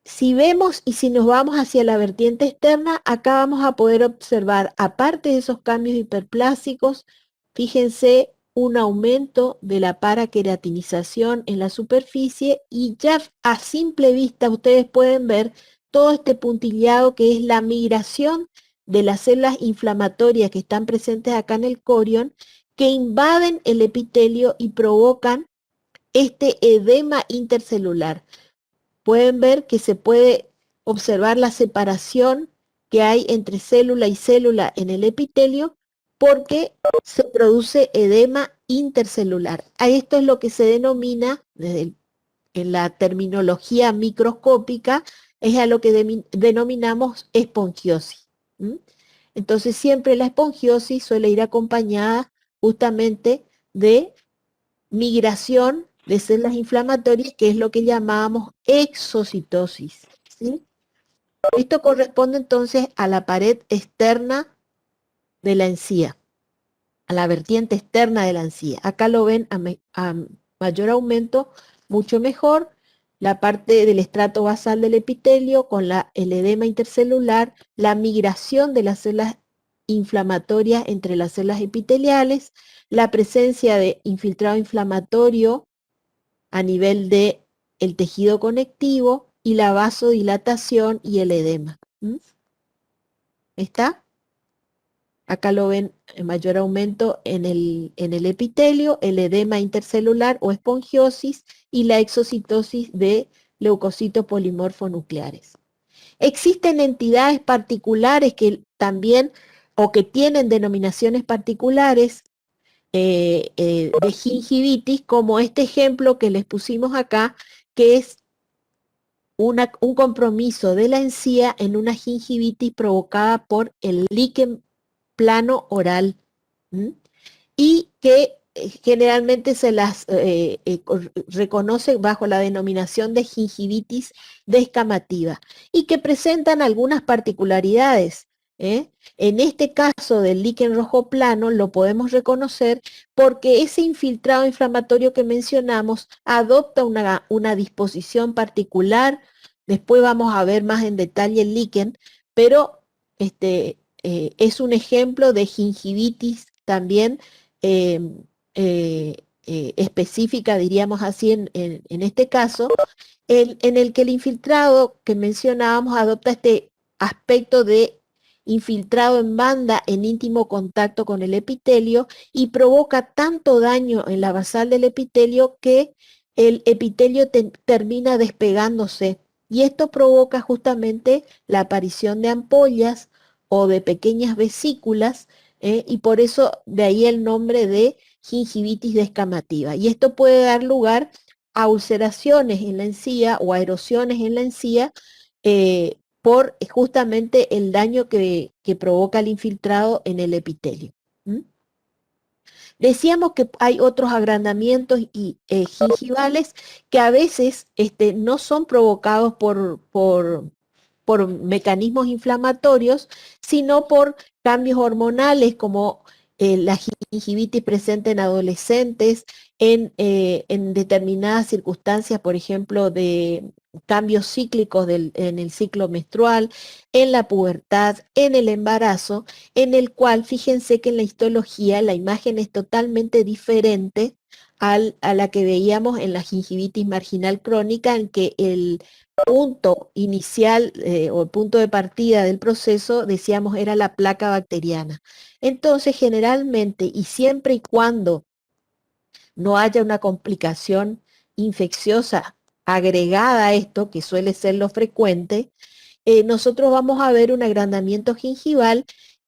Si vemos y si nos vamos hacia la vertiente externa, acá vamos a poder observar, aparte de esos cambios hiperplásicos, fíjense un aumento de la paraqueratinización en la superficie y ya a simple vista ustedes pueden ver todo este puntillado que es la migración de las células inflamatorias que están presentes acá en el corion, que invaden el epitelio y provocan este edema intercelular. Pueden ver que se puede observar la separación que hay entre célula y célula en el epitelio porque se produce edema intercelular. A esto es lo que se denomina, desde en la terminología microscópica es a lo que denominamos espongiosis. Entonces siempre la espongiosis suele ir acompañada justamente de migración de células inflamatorias, que es lo que llamamos exocitosis, ¿sí? Esto corresponde entonces a la pared externa de la encía, a la vertiente externa de la encía. Acá lo ven a mayor aumento, mucho mejor, la parte del estrato basal del epitelio con el edema intercelular, la migración de las células inflamatorias entre las células epiteliales, la presencia de infiltrado inflamatorio a nivel de el tejido conectivo y la vasodilatación y el edema. ¿Está? Acá lo ven en mayor aumento en el epitelio, el edema intercelular o espongiosis y la exocitosis de leucocitos polimorfonucleares. Existen entidades particulares que también o que tienen denominaciones particulares de gingivitis, como este ejemplo que les pusimos acá, que es un compromiso de la encía en una gingivitis provocada por el líquen plano oral, y que generalmente se las reconoce bajo la denominación de gingivitis descamativa y que presentan algunas particularidades. En este caso del líquen rojo plano lo podemos reconocer porque ese infiltrado inflamatorio que mencionamos adopta una disposición particular. Después vamos a ver más en detalle el líquen, pero es un ejemplo de gingivitis también específica, diríamos así, en este caso, en el que el infiltrado que mencionábamos adopta este aspecto de infiltrado en banda en íntimo contacto con el epitelio y provoca tanto daño en la basal del epitelio que el epitelio termina despegándose, y esto provoca justamente la aparición de ampollas o de pequeñas vesículas, y por eso de ahí el nombre de gingivitis descamativa. Y esto puede dar lugar a ulceraciones en la encía o a erosiones en la encía por justamente el daño que provoca el infiltrado en el epitelio. Decíamos que hay otros agrandamientos gingivales que a veces no son provocados por mecanismos inflamatorios, sino por cambios hormonales como la gingivitis presente en adolescentes, en determinadas circunstancias, por ejemplo, de cambios cíclicos en el ciclo menstrual, en la pubertad, en el embarazo, en el cual, fíjense que en la histología la imagen es totalmente diferente a la que veíamos en la gingivitis marginal crónica, en que el punto inicial o el punto de partida del proceso, decíamos, era la placa bacteriana. Entonces, generalmente y siempre y cuando no haya una complicación infecciosa agregada a esto, que suele ser lo frecuente, nosotros vamos a ver un agrandamiento gingival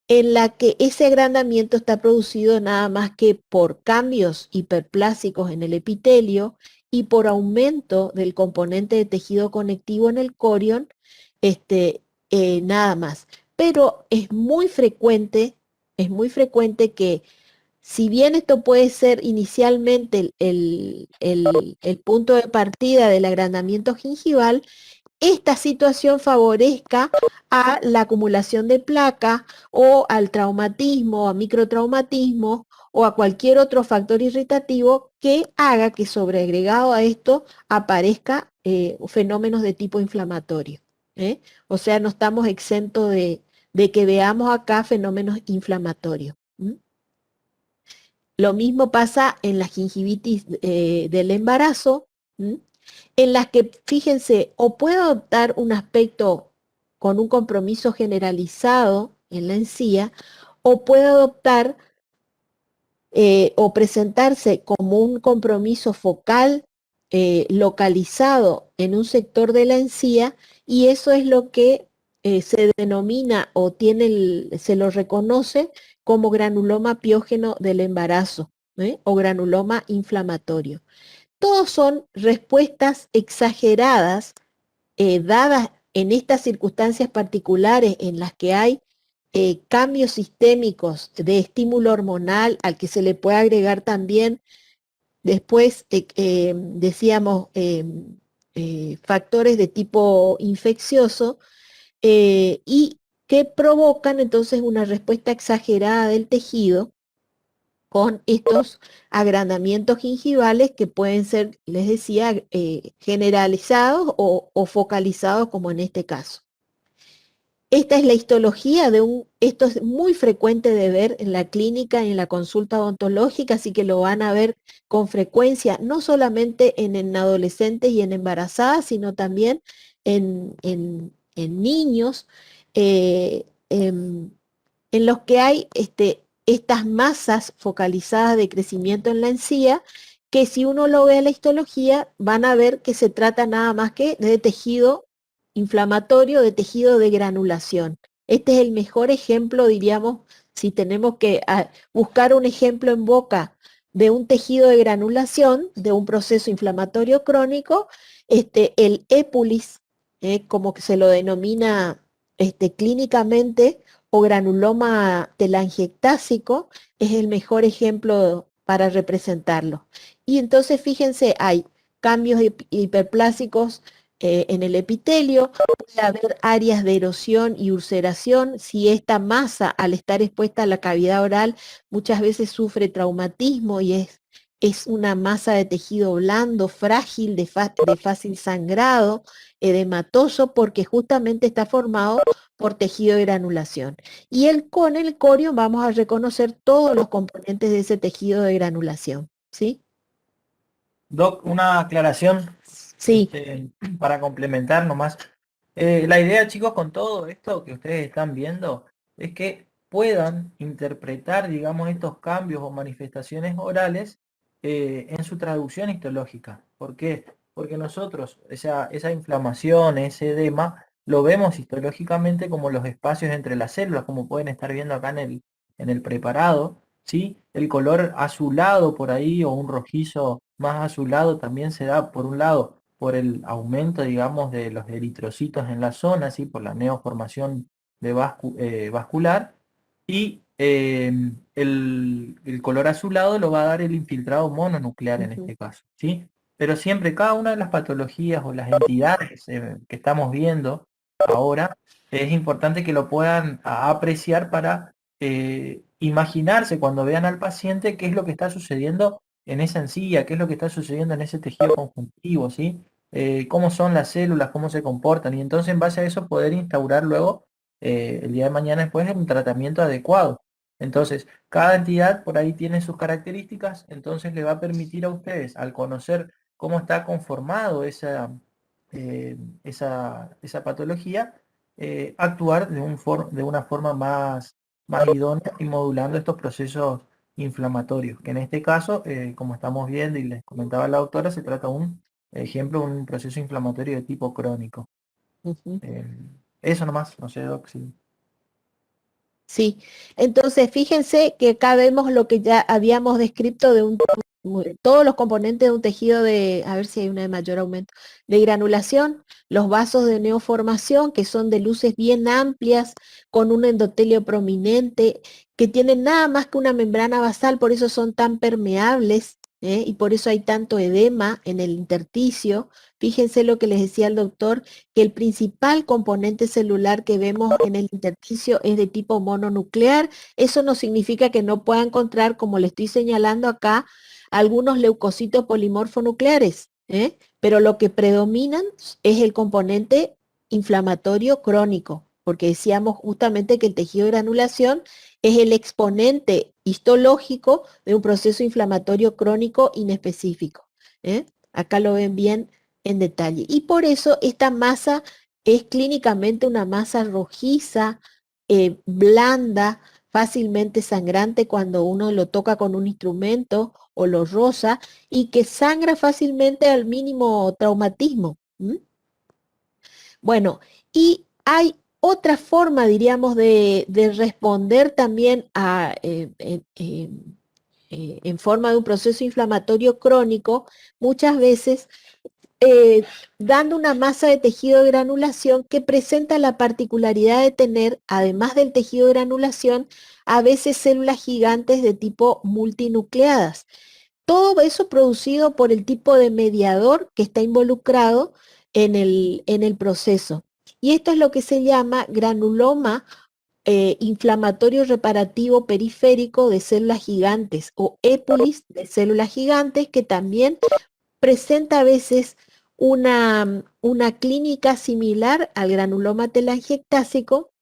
en la que ese agrandamiento está producido nada más que por cambios hiperplásicos en el epitelio y por aumento del componente de tejido conectivo en el corion, nada más. Pero es muy frecuente que, si bien esto puede ser inicialmente el punto de partida del agrandamiento gingival, esta situación favorezca a la acumulación de placa o al traumatismo, a microtraumatismo o a cualquier otro factor irritativo que haga que sobreagregado a esto aparezca fenómenos de tipo inflamatorio. O sea, no estamos exentos de que veamos acá fenómenos inflamatorios. Lo mismo pasa en la gingivitis del embarazo, en las que, fíjense, o puede adoptar un aspecto con un compromiso generalizado en la encía, o puede adoptar o presentarse como un compromiso focal localizado en un sector de la encía, y eso es lo que se denomina o se lo reconoce como granuloma piógeno del embarazo, o granuloma inflamatorio. todos son respuestas exageradas dadas en estas circunstancias particulares en las que hay cambios sistémicos de estímulo hormonal al que se le puede agregar también después, decíamos, factores de tipo infeccioso y que provocan entonces una respuesta exagerada del tejido con estos agrandamientos gingivales que pueden ser, les decía, generalizados o focalizados como en este caso. Esta es la histología esto es muy frecuente de ver en la clínica y en la consulta odontológica, así que lo van a ver con frecuencia, no solamente en adolescentes y en embarazadas, sino también en niños, en los que hay estas masas focalizadas de crecimiento en la encía, que si uno lo ve en la histología, van a ver que se trata nada más que de tejido inflamatorio, de tejido de granulación. Este es el mejor ejemplo, diríamos, si tenemos que buscar un ejemplo en boca de un tejido de granulación, de un proceso inflamatorio crónico, el épulis, como que se lo denomina clínicamente, o granuloma telangiectásico, es el mejor ejemplo para representarlo. Y entonces fíjense, hay cambios hiperplásicos en el epitelio, puede haber áreas de erosión y ulceración. Si esta masa, al estar expuesta a la cavidad oral, muchas veces sufre traumatismo y es una masa de tejido blando, frágil, de fácil sangrado, edematoso, porque justamente está formado por tejido de granulación. Y con el corio vamos a reconocer todos los componentes de ese tejido de granulación, ¿sí? Doc, una aclaración Sí. Para complementar nomás. La idea, chicos, con todo esto que ustedes están viendo, es que puedan interpretar, digamos, estos cambios o manifestaciones orales en su traducción histológica. ¿Por qué? Porque nosotros, esa inflamación, ese edema, lo vemos histológicamente como los espacios entre las células, como pueden estar viendo acá en el preparado, ¿sí? El color azulado por ahí o un rojizo más azulado también se da, por un lado, por el aumento, digamos, de los eritrocitos en la zona, ¿sí? Por la neoformación vascular, y el color azulado lo va a dar el infiltrado mononuclear en este caso, ¿sí? Pero siempre cada una de las patologías o las entidades que estamos viendo ahora, es importante que lo puedan apreciar para imaginarse cuando vean al paciente qué es lo que está sucediendo en esa encía, qué es lo que está sucediendo en ese tejido conjuntivo, ¿sí? Cómo son las células, cómo se comportan, y entonces en base a eso poder instaurar luego, el día de mañana después, un tratamiento adecuado. Entonces, cada entidad por ahí tiene sus características, entonces le va a permitir a ustedes, al conocer cómo está conformado esa patología, actuar de una forma más idónea y modulando estos procesos inflamatorios, que en este caso, como estamos viendo y les comentaba la doctora, se trata de un ejemplo, un proceso inflamatorio de tipo crónico. Eso nomás, no sé, Doc, si... Sí, entonces fíjense que acá vemos lo que ya habíamos descrito de todos los componentes de un tejido a ver si hay una de mayor aumento, de granulación, los vasos de neoformación, que son de luces bien amplias, con un endotelio prominente, que tienen nada más que una membrana basal, por eso son tan permeables, y por eso hay tanto edema en el intersticio. Fíjense lo que les decía el doctor, que el principal componente celular que vemos en el intersticio es de tipo mononuclear. Eso no significa que no pueda encontrar, como le estoy señalando acá, algunos leucocitos polimorfonucleares, pero lo que predominan es el componente inflamatorio crónico, porque decíamos justamente que el tejido de granulación es el exponente histológico de un proceso inflamatorio crónico inespecífico. Acá lo ven bien en detalle. Y por eso esta masa es clínicamente una masa rojiza, blanda, fácilmente sangrante cuando uno lo toca con un instrumento o lo roza, y que sangra fácilmente al mínimo traumatismo. Bueno, y hay otra forma, diríamos, de responder también en forma de un proceso inflamatorio crónico, muchas veces dando una masa de tejido de granulación que presenta la particularidad de tener, además del tejido de granulación, a veces células gigantes de tipo multinucleadas. Todo eso producido por el tipo de mediador que está involucrado en el proceso. Y esto es lo que se llama granuloma inflamatorio reparativo periférico de células gigantes o épulis de células gigantes, que también presenta a veces una clínica similar al granuloma telangiectásico.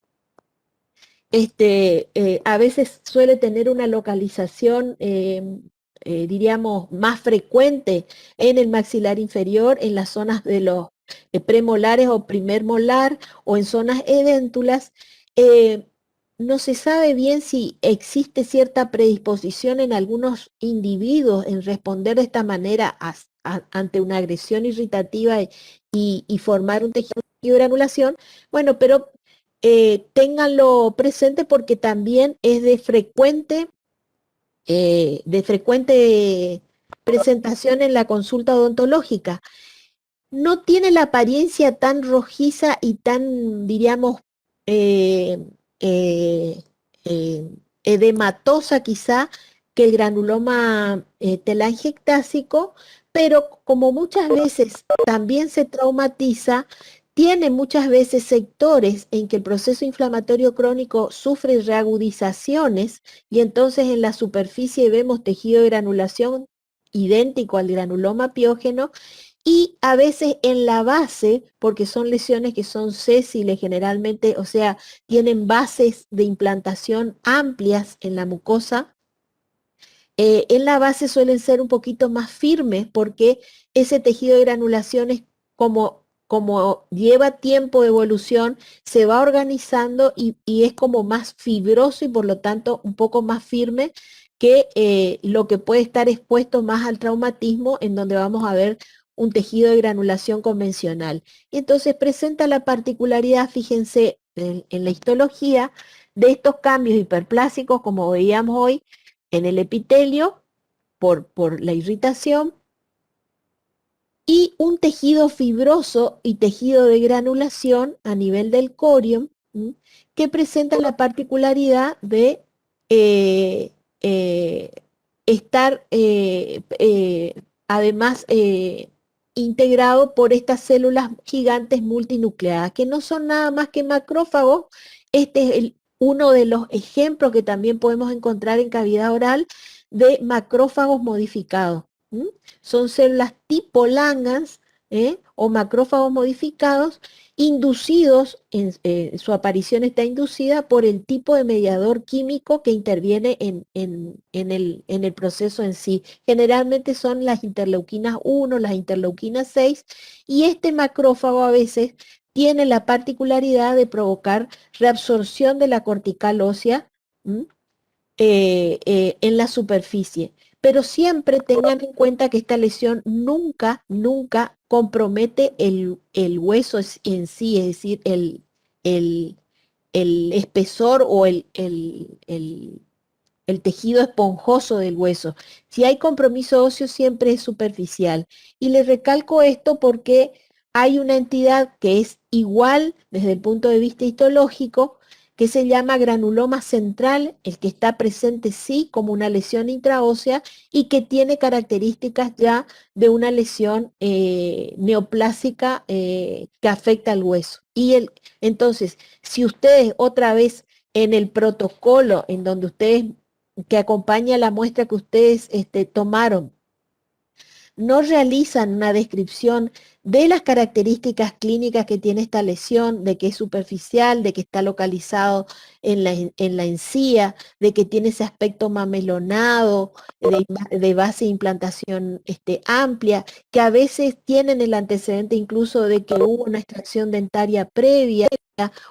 A veces suele tener una localización, diríamos, más frecuente en el maxilar inferior, en las zonas de los premolares o primer molar o en zonas edéntulas. Eh, no se sabe bien si existe cierta predisposición en algunos individuos en responder de esta manera ante una agresión irritativa y formar un tejido de granulación. Bueno, pero ténganlo presente porque también es de frecuente presentación en la consulta odontológica. No tiene la apariencia tan rojiza y tan, diríamos, eh, eh, eh, edematosa quizá que el granuloma telangiectásico, pero como muchas veces también se traumatiza, tiene muchas veces sectores en que el proceso inflamatorio crónico sufre reagudizaciones y entonces en la superficie vemos tejido de granulación idéntico al granuloma piógeno, y a veces en la base, porque son lesiones que son sésiles generalmente, o sea, tienen bases de implantación amplias en la mucosa, en la base suelen ser un poquito más firmes porque ese tejido de granulaciones, como lleva tiempo de evolución, se va organizando y es como más fibroso y por lo tanto un poco más firme que lo que puede estar expuesto más al traumatismo, en donde vamos a ver un tejido de granulación convencional. Entonces presenta la particularidad, fíjense, en la histología, de estos cambios hiperplásicos, como veíamos hoy, en el epitelio por la irritación, y un tejido fibroso y tejido de granulación a nivel del corium, que presenta la particularidad de eh, eh, estar además integrado por estas células gigantes multinucleadas, que no son nada más que macrófagos. Este es uno de los ejemplos que también podemos encontrar en cavidad oral de macrófagos modificados. Son células tipo Langhans o macrófagos modificados, inducidos, su aparición está inducida por el tipo de mediador químico que interviene en el proceso en sí. Generalmente son las interleuquinas 1, las interleuquinas 6, y este macrófago a veces tiene la particularidad de provocar reabsorción de la cortical ósea en la superficie. Pero siempre tengan en cuenta que esta lesión nunca compromete el hueso en sí, es decir, el, el espesor o el tejido esponjoso del hueso. Si hay compromiso óseo, siempre es superficial. Y les recalco esto porque hay una entidad que es igual desde el punto de vista histológico, que se llama granuloma central, el que está presente sí como una lesión intraósea y que tiene características ya de una lesión neoplásica que afecta al hueso. Entonces, si ustedes otra vez en el protocolo en donde ustedes, que acompaña la muestra que ustedes tomaron, no realizan una descripción de las características clínicas que tiene esta lesión, de que es superficial, de que está localizado en la encía, de que tiene ese aspecto mamelonado, de base de implantación amplia, que a veces tienen el antecedente incluso de que hubo una extracción dentaria previa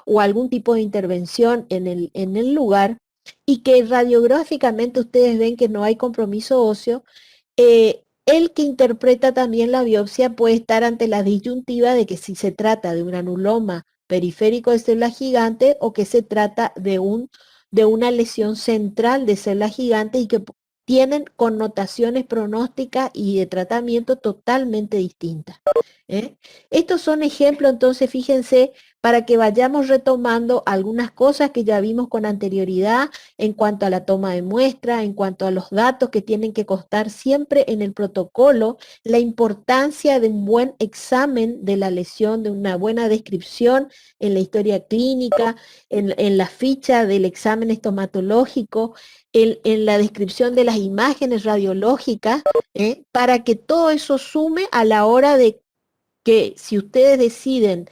o algún tipo de intervención en el lugar, y que radiográficamente ustedes ven que no hay compromiso óseo. El que interpreta también la biopsia puede estar ante la disyuntiva de que si se trata de un granuloma periférico de célula gigante o que se trata de una lesión central de célula gigante y que tienen connotaciones pronósticas y de tratamiento totalmente distintas. ¿Eh? Estos son ejemplos, entonces, fíjense, para que vayamos retomando algunas cosas que ya vimos con anterioridad en cuanto a la toma de muestra, en cuanto a los datos que tienen que constar siempre en el protocolo, la importancia de un buen examen de la lesión, de una buena descripción en la historia clínica, en la ficha del examen estomatológico, en la descripción de las imágenes radiológicas, para que todo eso sume a la hora de que si ustedes deciden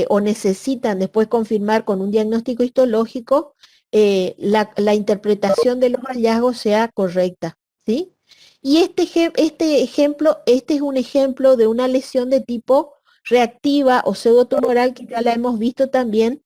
o necesitan después confirmar con un diagnóstico histológico, la interpretación de los hallazgos sea correcta, ¿sí? Y este es un ejemplo de una lesión de tipo reactiva o pseudotumoral que ya la hemos visto también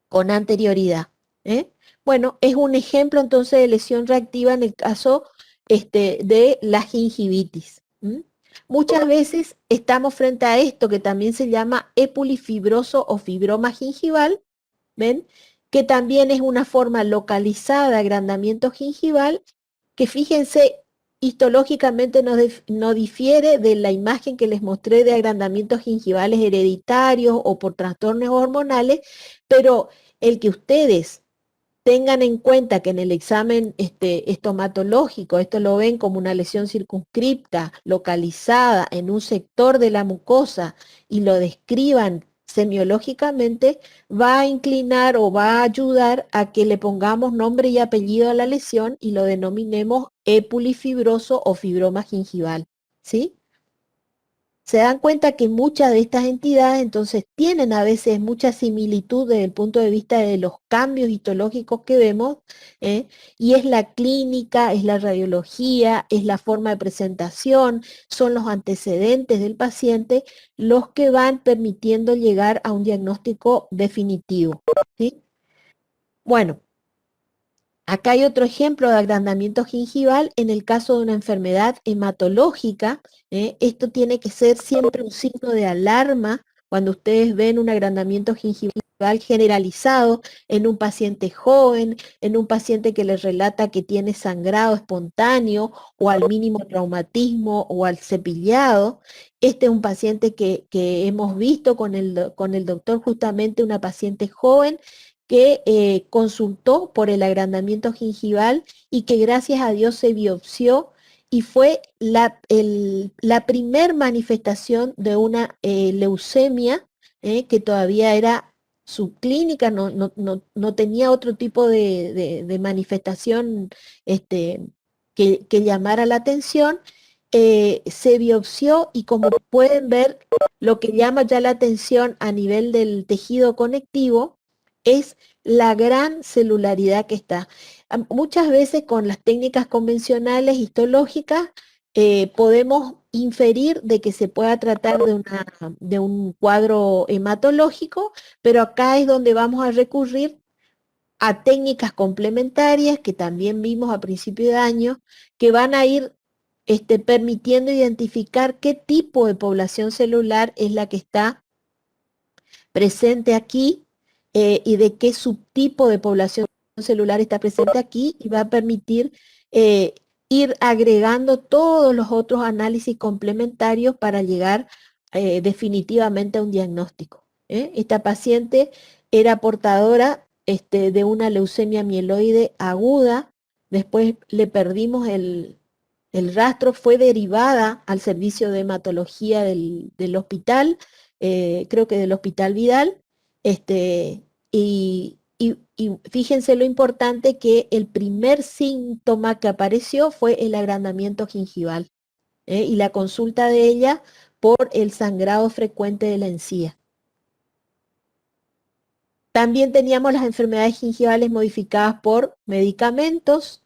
con anterioridad. ¿Eh? Bueno, es un ejemplo entonces de lesión reactiva en el caso de la gingivitis. ¿Mm? Muchas veces estamos frente a esto que también se llama epulifibroso o fibroma gingival, ¿ven? Que también es una forma localizada de agrandamiento gingival, que fíjense, histológicamente no difiere de la imagen que les mostré de agrandamientos gingivales hereditarios o por trastornos hormonales, pero el que ustedes tengan en cuenta que en el examen estomatológico, esto lo ven como una lesión circunscripta, localizada en un sector de la mucosa y lo describan semiológicamente, va a inclinar o va a ayudar a que le pongamos nombre y apellido a la lesión y lo denominemos epulifibroso o fibroma gingival, ¿sí? Se dan cuenta que muchas de estas entidades entonces tienen a veces mucha similitud desde el punto de vista de los cambios histológicos que vemos, ¿eh? Y es la clínica, es la radiología, es la forma de presentación, son los antecedentes del paciente los que van permitiendo llegar a un diagnóstico definitivo, ¿sí? Bueno. Acá hay otro ejemplo de agrandamiento gingival en el caso de una enfermedad hematológica. Esto tiene que ser siempre un signo de alarma cuando ustedes ven un agrandamiento gingival generalizado en un paciente joven, en un paciente que les relata que tiene sangrado espontáneo o al mínimo traumatismo o al cepillado. Este es un paciente que hemos visto con el doctor, justamente una paciente joven que consultó por el agrandamiento gingival y que gracias a Dios se biopsió y fue la primer manifestación de una leucemia que todavía era subclínica, no tenía otro tipo de manifestación que llamara la atención. Se biopsió y como pueden ver, lo que llama ya la atención a nivel del tejido conectivo es la gran celularidad que está. Muchas veces con las técnicas convencionales histológicas podemos inferir de que se pueda tratar de un cuadro hematológico, pero acá es donde vamos a recurrir a técnicas complementarias que también vimos a principio de año, que van a ir permitiendo identificar qué tipo de población celular es la que está presente aquí y de qué subtipo de población celular está presente aquí y va a permitir ir agregando todos los otros análisis complementarios para llegar definitivamente a un diagnóstico. Esta paciente era portadora de una leucemia mieloide aguda, después le perdimos el rastro, fue derivada al servicio de hematología del hospital, creo que del Hospital Vidal, y fíjense lo importante que el primer síntoma que apareció fue el agrandamiento gingival, y la consulta de ella por el sangrado frecuente de la encía. También teníamos las enfermedades gingivales modificadas por medicamentos,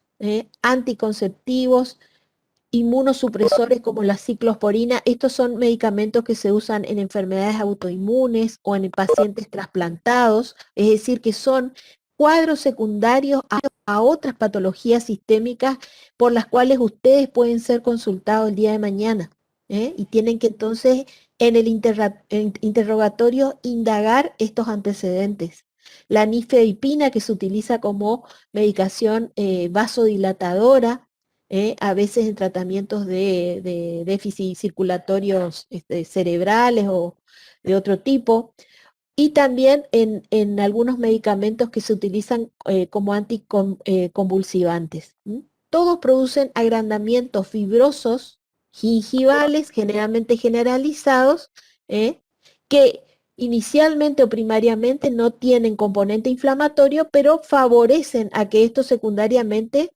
anticonceptivos, inmunosupresores como la ciclosporina. Estos son medicamentos que se usan en enfermedades autoinmunes o en pacientes trasplantados, es decir, que son cuadros secundarios a otras patologías sistémicas por las cuales ustedes pueden ser consultados el día de mañana. Y tienen que entonces en el interrogatorio indagar estos antecedentes. La nifedipina, que se utiliza como medicación vasodilatadora, a veces en tratamientos de déficit circulatorios cerebrales o de otro tipo, y también en algunos medicamentos que se utilizan como anticonvulsivantes. Todos producen agrandamientos fibrosos gingivales, generalmente generalizados, ¿eh? que inicialmente o primariamente no tienen componente inflamatorio, pero favorecen a que estos secundariamente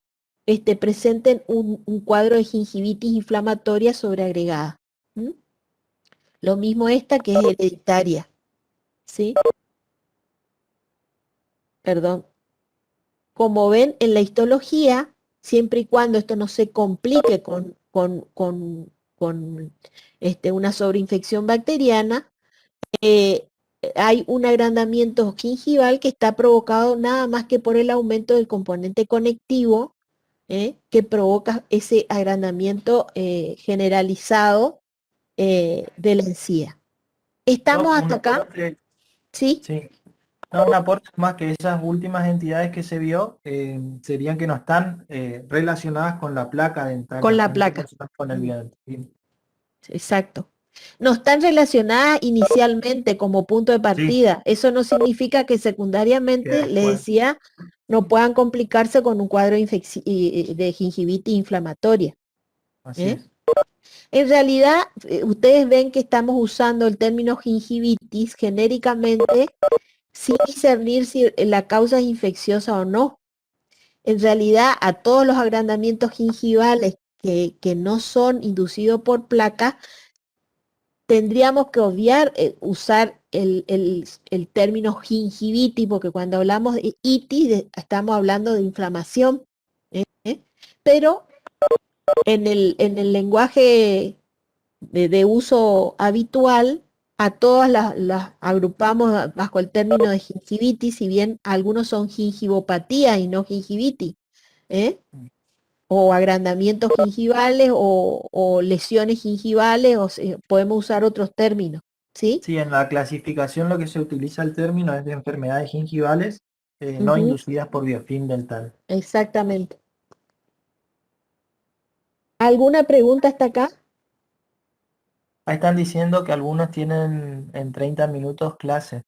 presenten un cuadro de gingivitis inflamatoria sobreagregada. ¿Mm? Lo mismo esta que es hereditaria, ¿sí? Perdón. Como ven en la histología, siempre y cuando esto no se complique con una sobreinfección bacteriana, eh, hay un agrandamiento gingival que está provocado nada más que por el aumento del componente conectivo, que provoca ese agrandamiento generalizado de la encía. ¿Estamos Un hasta acá? aporte, ¿Sí? sí. No, un aporte más que esas últimas entidades que se vio serían que no están relacionadas con la placa dental, Con las la primeras placa. personas con el diente. Sí, Exacto. No están relacionadas inicialmente como punto de sí, partida. Eso no significa que que secundariamente, les después, decía, no puedan complicarse con un cuadro de gingivitis inflamatoria. así ¿Eh? es. En realidad, ustedes ven que estamos usando el término gingivitis genéricamente sin discernir si la causa es infecciosa o no. En realidad, a todos los agrandamientos gingivales que no son inducidos por placa, tendríamos que obviar usar el término gingivitis, porque cuando hablamos de itis estamos hablando de inflamación, ¿eh? Pero en el lenguaje de uso habitual, a todas las agrupamos bajo el término de gingivitis, si bien algunos son gingivopatía y no gingivitis, ¿eh? O agrandamientos gingivales o lesiones gingivales, podemos usar otros términos, ¿sí? Sí, en la clasificación lo que se utiliza el término es de enfermedades gingivales no Ujú, inducidas por biofilm dental. exactamente. ¿Alguna pregunta hasta acá? Ahí están diciendo que algunos tienen en 30 minutos clase.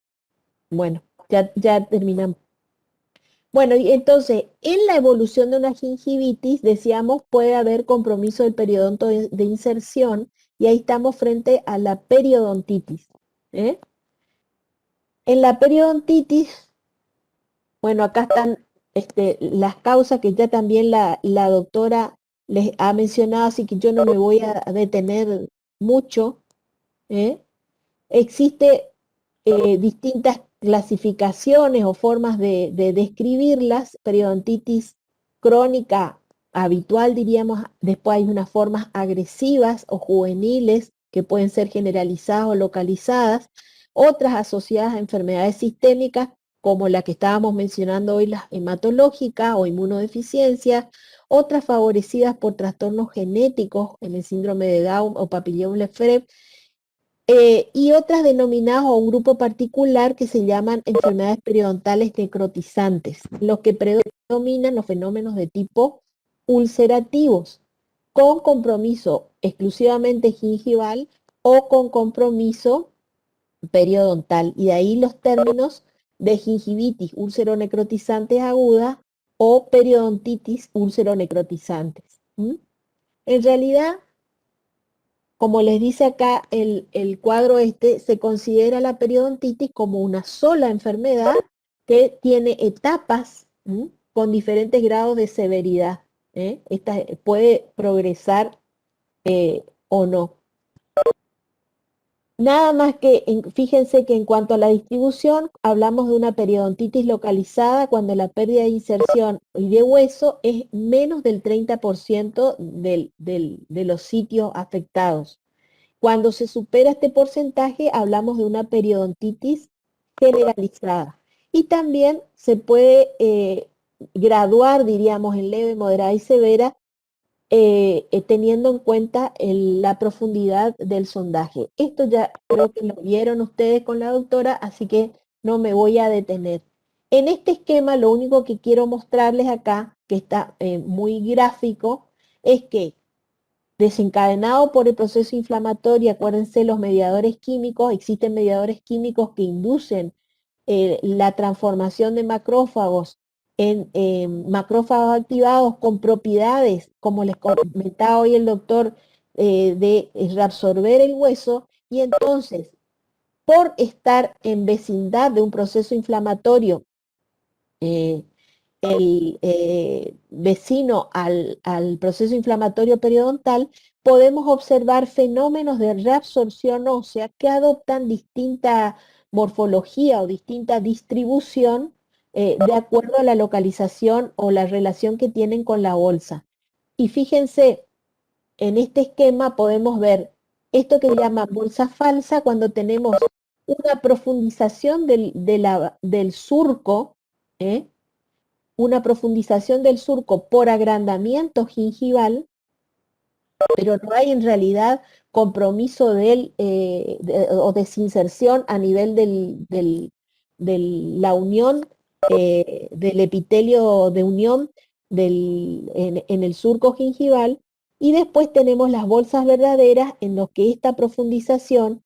Bueno, ya terminamos. Bueno, y entonces, en la evolución de una gingivitis, decíamos, puede haber compromiso del periodonto de inserción, y ahí estamos frente a la periodontitis, ¿eh? En la periodontitis, bueno, acá están las causas que ya también la doctora les ha mencionado, así que yo no me voy a detener mucho, ¿eh? Existe distintas clasificaciones o formas de describirlas. Periodontitis crónica habitual, diríamos, después hay unas formas agresivas o juveniles que pueden ser generalizadas o localizadas, otras asociadas a enfermedades sistémicas como la que estábamos mencionando hoy, las hematológicas o inmunodeficiencias, otras favorecidas por trastornos genéticos en el síndrome de Down o Papillon-Lefebvre, y otras denominadas a un grupo particular que se llaman enfermedades periodontales necrotizantes, los que predominan los fenómenos de tipo ulcerativos, con compromiso exclusivamente gingival o con compromiso periodontal. Y de ahí los términos de gingivitis úlcero-necrotizantes aguda o periodontitis úlcero-necrotizantes. En realidad, como les dice acá el cuadro se considera la periodontitis como una sola enfermedad que tiene etapas, con diferentes grados de severidad. Esta puede progresar o no. Nada más que, fíjense que en cuanto a la distribución, hablamos de una periodontitis localizada cuando la pérdida de inserción y de hueso es menos del 30% de los sitios afectados. Cuando se supera este porcentaje, hablamos de una periodontitis generalizada. Y también se puede graduar, diríamos, en leve, moderada y severa, teniendo en cuenta la profundidad del sondaje. Esto ya creo que lo vieron ustedes con la doctora, así que no me voy a detener. En este esquema, lo único que quiero mostrarles acá, que está muy gráfico, es que desencadenado por el proceso inflamatorio, acuérdense los mediadores químicos, existen mediadores químicos que inducen la transformación de macrófagos en macrófagos activados con propiedades, como les comentaba hoy el doctor, de reabsorber el hueso, y entonces, por estar en vecindad de un proceso inflamatorio, el vecino al proceso inflamatorio periodontal, podemos observar fenómenos de reabsorción ósea que adoptan distinta morfología o distinta distribución de acuerdo a la localización o la relación que tienen con la bolsa. Y fíjense, en este esquema podemos ver esto que se llama bolsa falsa cuando tenemos una profundización del surco, ¿eh? Una profundización del surco por agrandamiento gingival, pero no hay en realidad compromiso o desinserción a nivel de la unión del epitelio de unión en el surco gingival, y después tenemos las bolsas verdaderas en los que esta profundización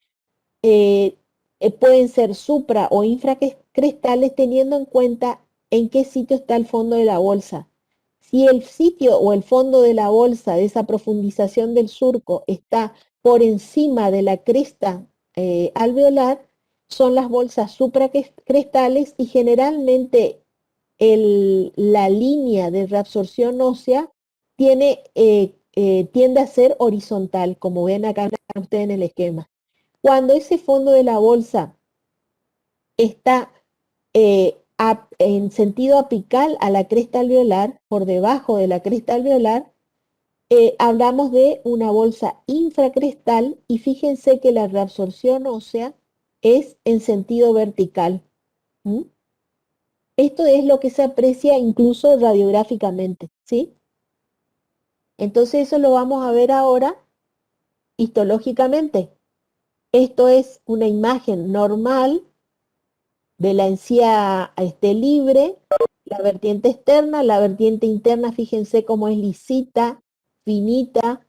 pueden ser supra o infracrestales, teniendo en cuenta en qué sitio está el fondo de la bolsa. Si el sitio o el fondo de la bolsa, de esa profundización del surco, está por encima de la cresta alveolar, son las bolsas supracrestales, y generalmente la línea de reabsorción ósea tiende a ser horizontal, como ven acá ustedes en el esquema. Cuando ese fondo de la bolsa está en sentido apical a la cresta alveolar, por debajo de la cresta alveolar, hablamos de una bolsa infracrestal, y fíjense que la reabsorción ósea es en sentido vertical. ¿Mm? Esto es lo que se aprecia incluso radiográficamente, ¿sí? Entonces eso lo vamos a ver ahora histológicamente. Esto es una imagen normal de la encía libre, la vertiente externa, la vertiente interna, fíjense cómo es lisita, finita,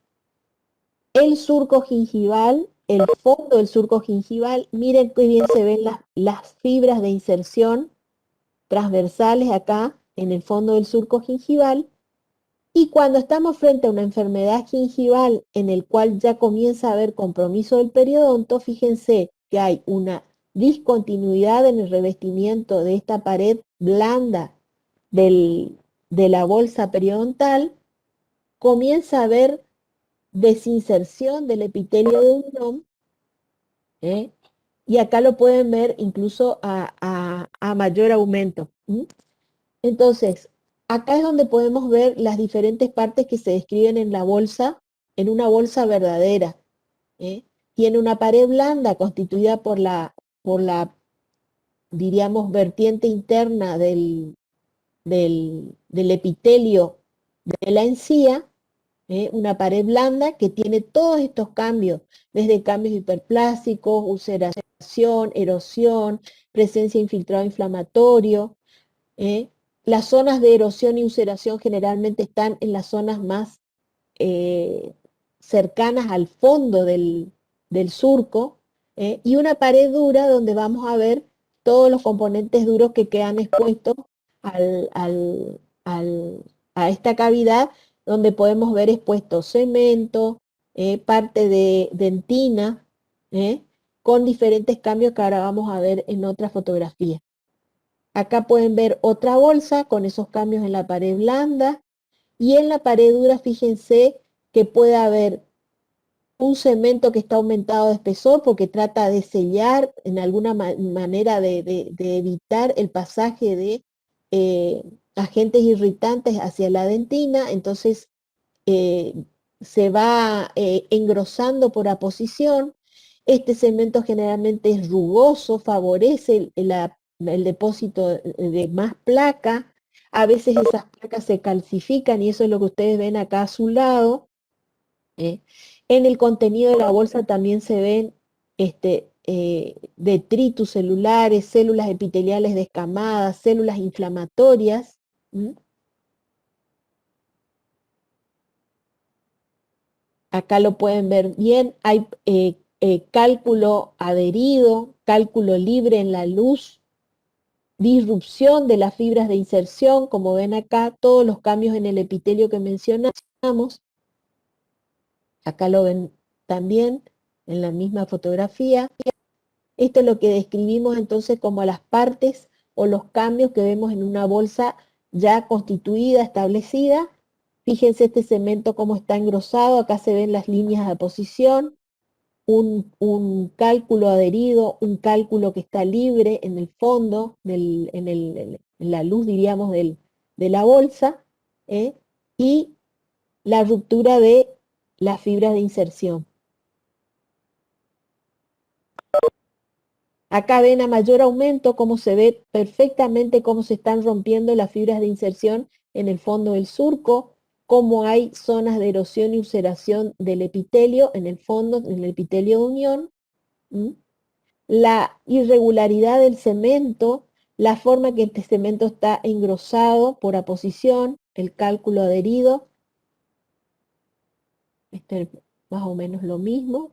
el surco gingival, el fondo del surco gingival, miren qué bien se ven las fibras de inserción transversales acá en el fondo del surco gingival. Y cuando estamos frente a una enfermedad gingival en el cual ya comienza a haber compromiso del periodonto, fíjense que hay una discontinuidad en el revestimiento de esta pared blanda de la bolsa periodontal, comienza a haber desinserción del epitelio de unión, ¿eh? Y acá lo pueden ver incluso a mayor aumento. Entonces, acá es donde podemos ver las diferentes partes que se describen en la bolsa, en una bolsa verdadera, ¿eh? Tiene una pared blanda constituida por la, diríamos, vertiente interna del epitelio de la encía, una pared blanda que tiene todos estos cambios, desde cambios hiperplásicos, ulceración, erosión, presencia de infiltrado inflamatorio. Las zonas de erosión y ulceración generalmente están en las zonas más cercanas al fondo del surco, y una pared dura donde vamos a ver todos los componentes duros que quedan expuestos al, al, a esta cavidad, donde podemos ver expuesto cemento, parte de dentina, con diferentes cambios que ahora vamos a ver en otra fotografía. Acá pueden ver otra bolsa con esos cambios en la pared blanda, y en la pared dura fíjense que puede haber un cemento que está aumentado de espesor porque trata de sellar en alguna manera de evitar el pasaje de agentes irritantes hacia la dentina. Entonces se va engrosando por aposición. Este cemento generalmente es rugoso, favorece el depósito de más placa. A veces esas placas se calcifican, y eso es lo que ustedes ven acá a su lado. En el contenido de la bolsa también se ven detritus celulares, células epiteliales descamadas, células inflamatorias. Acá lo pueden ver bien, hay cálculo adherido, cálculo libre en la luz, disrupción de las fibras de inserción, como ven acá, todos los cambios en el epitelio que mencionamos. Acá lo ven también en la misma fotografía. Esto es lo que describimos entonces como las partes o los cambios que vemos en una bolsa ya constituida, establecida. Fíjense este cemento cómo está engrosado, acá se ven las líneas de posición, un cálculo adherido, un cálculo que está libre en el fondo, en la luz, diríamos, de la bolsa, y la ruptura de las fibras de inserción. Acá ven a mayor aumento cómo se ve perfectamente cómo se están rompiendo las fibras de inserción en el fondo del surco, cómo hay zonas de erosión y ulceración del epitelio en el fondo, en el epitelio de unión. La irregularidad del cemento, la forma que este cemento está engrosado por aposición, el cálculo adherido. Este es más o menos lo mismo.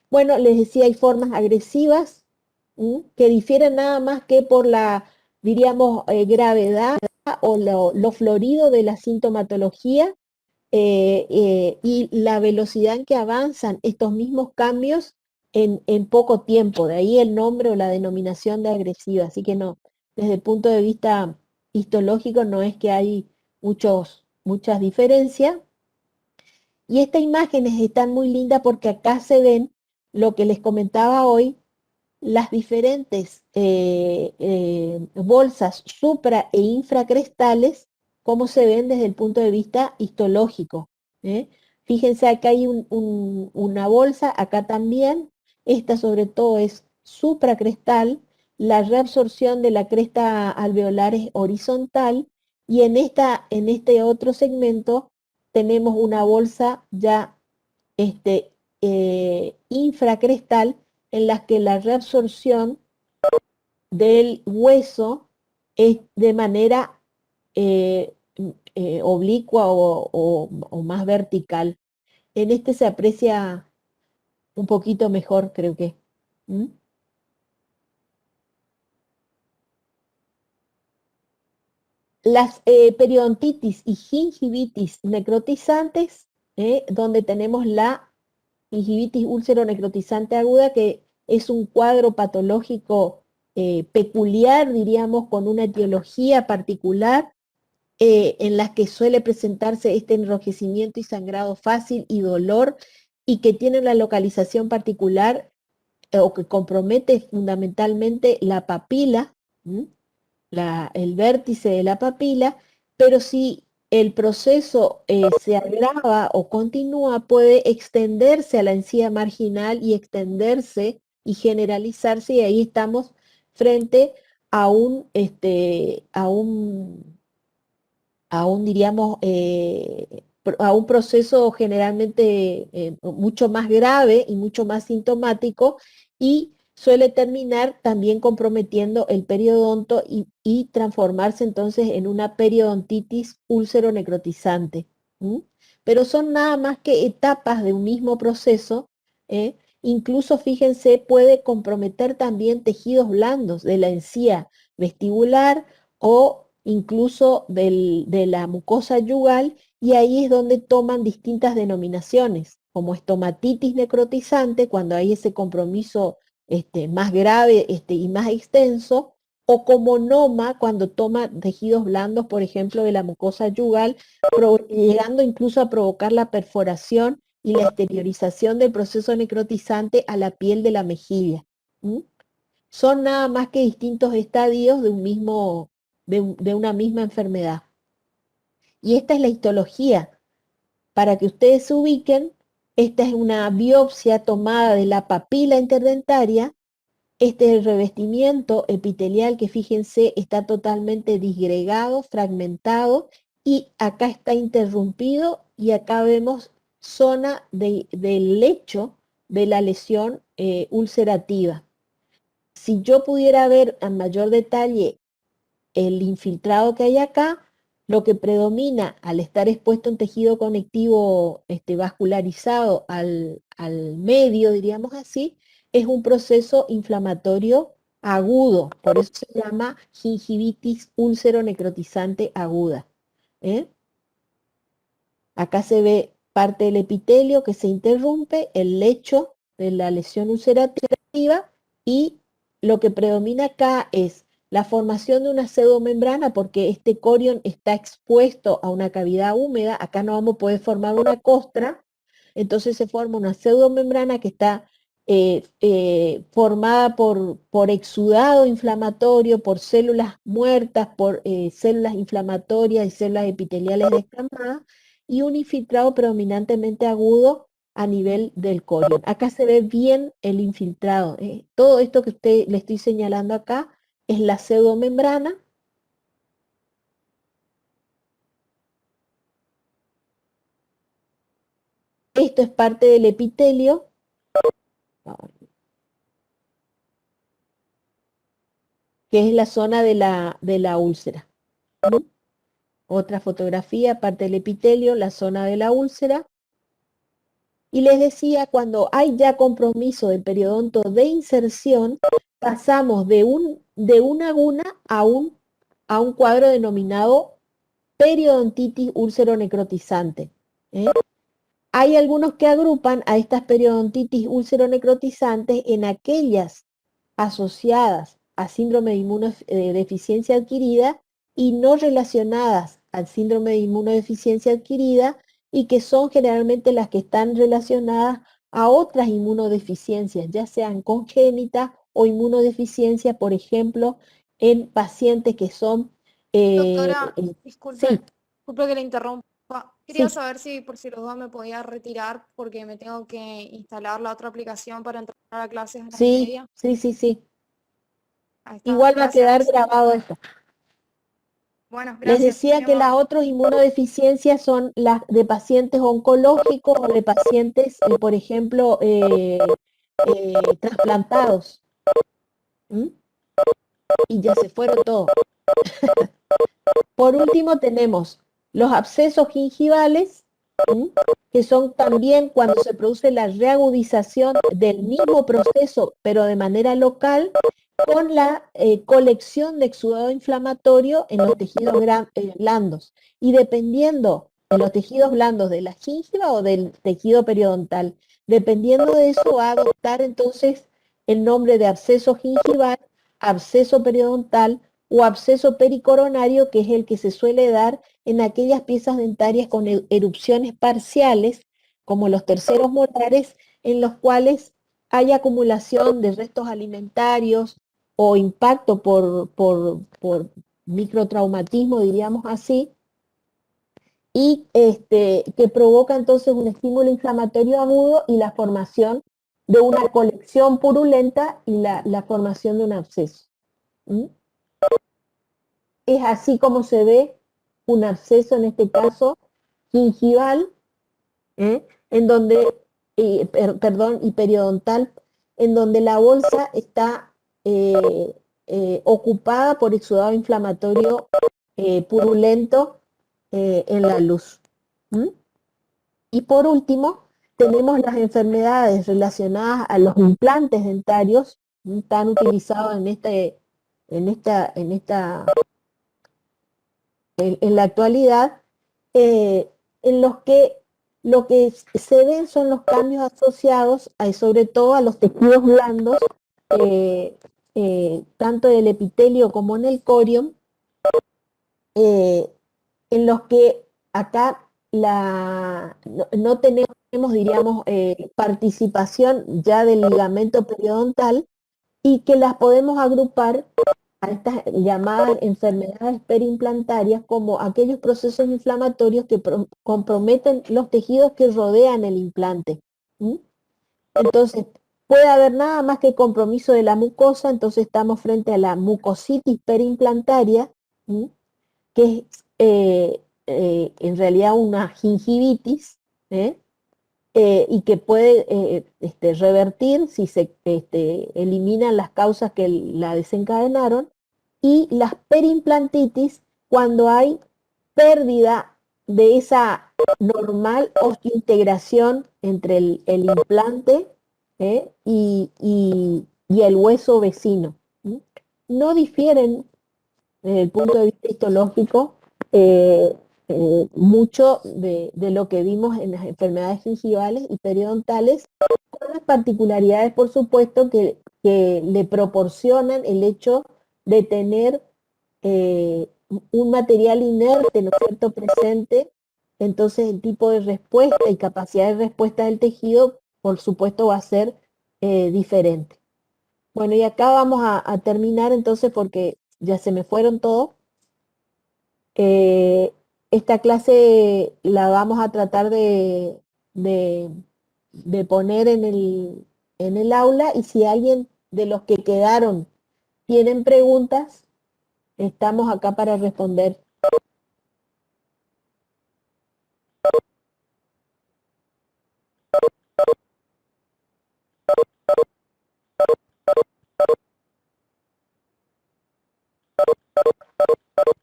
Bueno, les decía, hay formas agresivas que difieren nada más que por la, diríamos, gravedad o lo florido de la sintomatología y la velocidad en que avanzan estos mismos cambios en poco tiempo. De ahí el nombre o la denominación de agresiva. Así que no, desde el punto de vista histológico no es que hay muchas diferencias. Y estas imágenes están muy lindas porque acá se ven lo que les comentaba hoy, las diferentes bolsas supra e infracrestales, cómo se ven desde el punto de vista histológico. Fíjense, acá hay una bolsa, acá también, esta sobre todo es supracrestal, la reabsorción de la cresta alveolar es horizontal, y en este otro segmento tenemos una bolsa ya infracrestal, en las que la reabsorción del hueso es de manera oblicua o más vertical. En este se aprecia un poquito mejor, creo que. Las periodontitis y gingivitis necrotizantes, donde tenemos la gingivitis úlcero-necrotizante aguda, que es un cuadro patológico peculiar, diríamos, con una etiología particular, en las que suele presentarse este enrojecimiento y sangrado fácil y dolor, y que tiene la localización particular o que compromete fundamentalmente la papila, el vértice de la papila, pero si el proceso se agrava o continúa, puede extenderse a la encía marginal y extenderse y generalizarse, y ahí estamos frente a diríamos, a un proceso generalmente mucho más grave y mucho más sintomático, y suele terminar también comprometiendo el periodonto y transformarse entonces en una periodontitis úlcero-necrotizante. Pero son nada más que etapas de un mismo proceso. Incluso, fíjense, puede comprometer también tejidos blandos de la encía vestibular o incluso de la mucosa yugal, y ahí es donde toman distintas denominaciones, como estomatitis necrotizante, cuando hay ese compromiso más grave y más extenso, o como noma, cuando toma tejidos blandos, por ejemplo, de la mucosa yugal, llegando incluso a provocar la perforación y la exteriorización del proceso necrotizante a la piel de la mejilla. Son nada más que distintos estadios de una misma enfermedad. Y esta es la histología. Para que ustedes se ubiquen, esta es una biopsia tomada de la papila interdentaria. Este es el revestimiento epitelial, que fíjense está totalmente disgregado, fragmentado, y acá está interrumpido, y acá vemos zona del lecho de la lesión ulcerativa. Si yo pudiera ver en mayor detalle el infiltrado que hay acá, lo que predomina al estar expuesto un tejido conectivo vascularizado al medio, diríamos así, es un proceso inflamatorio agudo, por eso se llama gingivitis úlcero-necrotizante aguda. ¿eh? Acá se ve parte del epitelio que se interrumpe, el lecho de la lesión ulcerativa, y lo que predomina acá es la formación de una pseudomembrana, porque este corion está expuesto a una cavidad húmeda. Acá no vamos a poder formar una costra, entonces se forma una pseudomembrana que está formada por exudado inflamatorio, por células muertas, por células inflamatorias y células epiteliales descamadas, y un infiltrado predominantemente agudo a nivel del corion. Acá se ve bien el infiltrado. Todo esto que usted le estoy señalando acá es la pseudomembrana. Esto es parte del epitelio. Que es la zona de la úlcera. Otra fotografía, parte del epitelio, la zona de la úlcera. Y les decía, cuando hay ya compromiso del periodonto de inserción, pasamos de una guna a un cuadro denominado periodontitis úlcero-necrotizante. Hay algunos que agrupan a estas periodontitis úlcero-necrotizantes en aquellas asociadas a síndrome de inmunodeficiencia adquirida y no relacionadas al síndrome de inmunodeficiencia adquirida, y que son generalmente las que están relacionadas a otras inmunodeficiencias, ya sean congénitas o inmunodeficiencias, por ejemplo, en pacientes que son... Doctora, sí, disculpe que le interrumpa. Quería sí, saber si por si los dos me podía retirar porque me tengo que instalar la otra aplicación para entrar a clases a las sí, 1:30. sí. Ahí está, Igual va a quedar gracias. grabado esto. Bueno, Les gracias, decía muy que las amable. otras inmunodeficiencias son las de pacientes oncológicos o de pacientes, por ejemplo, trasplantados. ¿Mm? Y ya se fueron todos. Por último tenemos los abscesos gingivales, que son también cuando se produce la reagudización del mismo proceso, pero de manera local, con la colección de exudado inflamatorio en los tejidos blandos. Y dependiendo de los tejidos blandos de la gingiva o del tejido periodontal, dependiendo de eso va a adoptar entonces el nombre de absceso gingival, absceso periodontal o absceso pericoronario, que es el que se suele dar en aquellas piezas dentarias con erupciones parciales, como los terceros molares, en los cuales hay acumulación de restos alimentarios o impacto por microtraumatismo, diríamos así, y que provoca entonces un estímulo inflamatorio agudo y la formación de una colección purulenta y la formación de un absceso. ¿Mm? Es así como se ve un absceso, en este caso gingival, en donde, perdón, y periodontal, en donde la bolsa está ocupada por exudado inflamatorio purulento en la luz. ¿Mm? Y por último, tenemos las enfermedades relacionadas a los implantes dentarios, tan utilizados en la actualidad, en los que lo que se ven son los cambios asociados sobre todo a los tejidos blandos, tanto del epitelio como en el corium, en los que acá no tenemos, diríamos, participación ya del ligamento periodontal, y que las podemos agrupar a estas llamadas enfermedades periimplantarias como aquellos procesos inflamatorios que comprometen los tejidos que rodean el implante. Entonces, puede haber nada más que compromiso de la mucosa, entonces estamos frente a la mucositis periimplantaria, que es en realidad una gingivitis, y que puede revertir si se eliminan las causas que la desencadenaron, y las periimplantitis cuando hay pérdida de esa normal osteointegración entre el implante y el hueso vecino. No difieren desde el punto de vista histológico mucho de lo que vimos en las enfermedades gingivales y periodontales, con las particularidades, por supuesto, que le proporcionan el hecho de tener un material inerte, ¿no es cierto?, presente. Entonces el tipo de respuesta y capacidad de respuesta del tejido, por supuesto, va a ser diferente. Bueno, y acá vamos a terminar entonces porque ya se me fueron todos. Esta clase la vamos a tratar de, de poner en el aula, y si alguien de los que quedaron tienen preguntas, estamos acá para responder.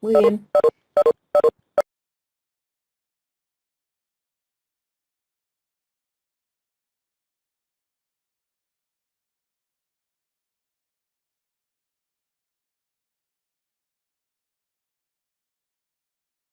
Muy bien.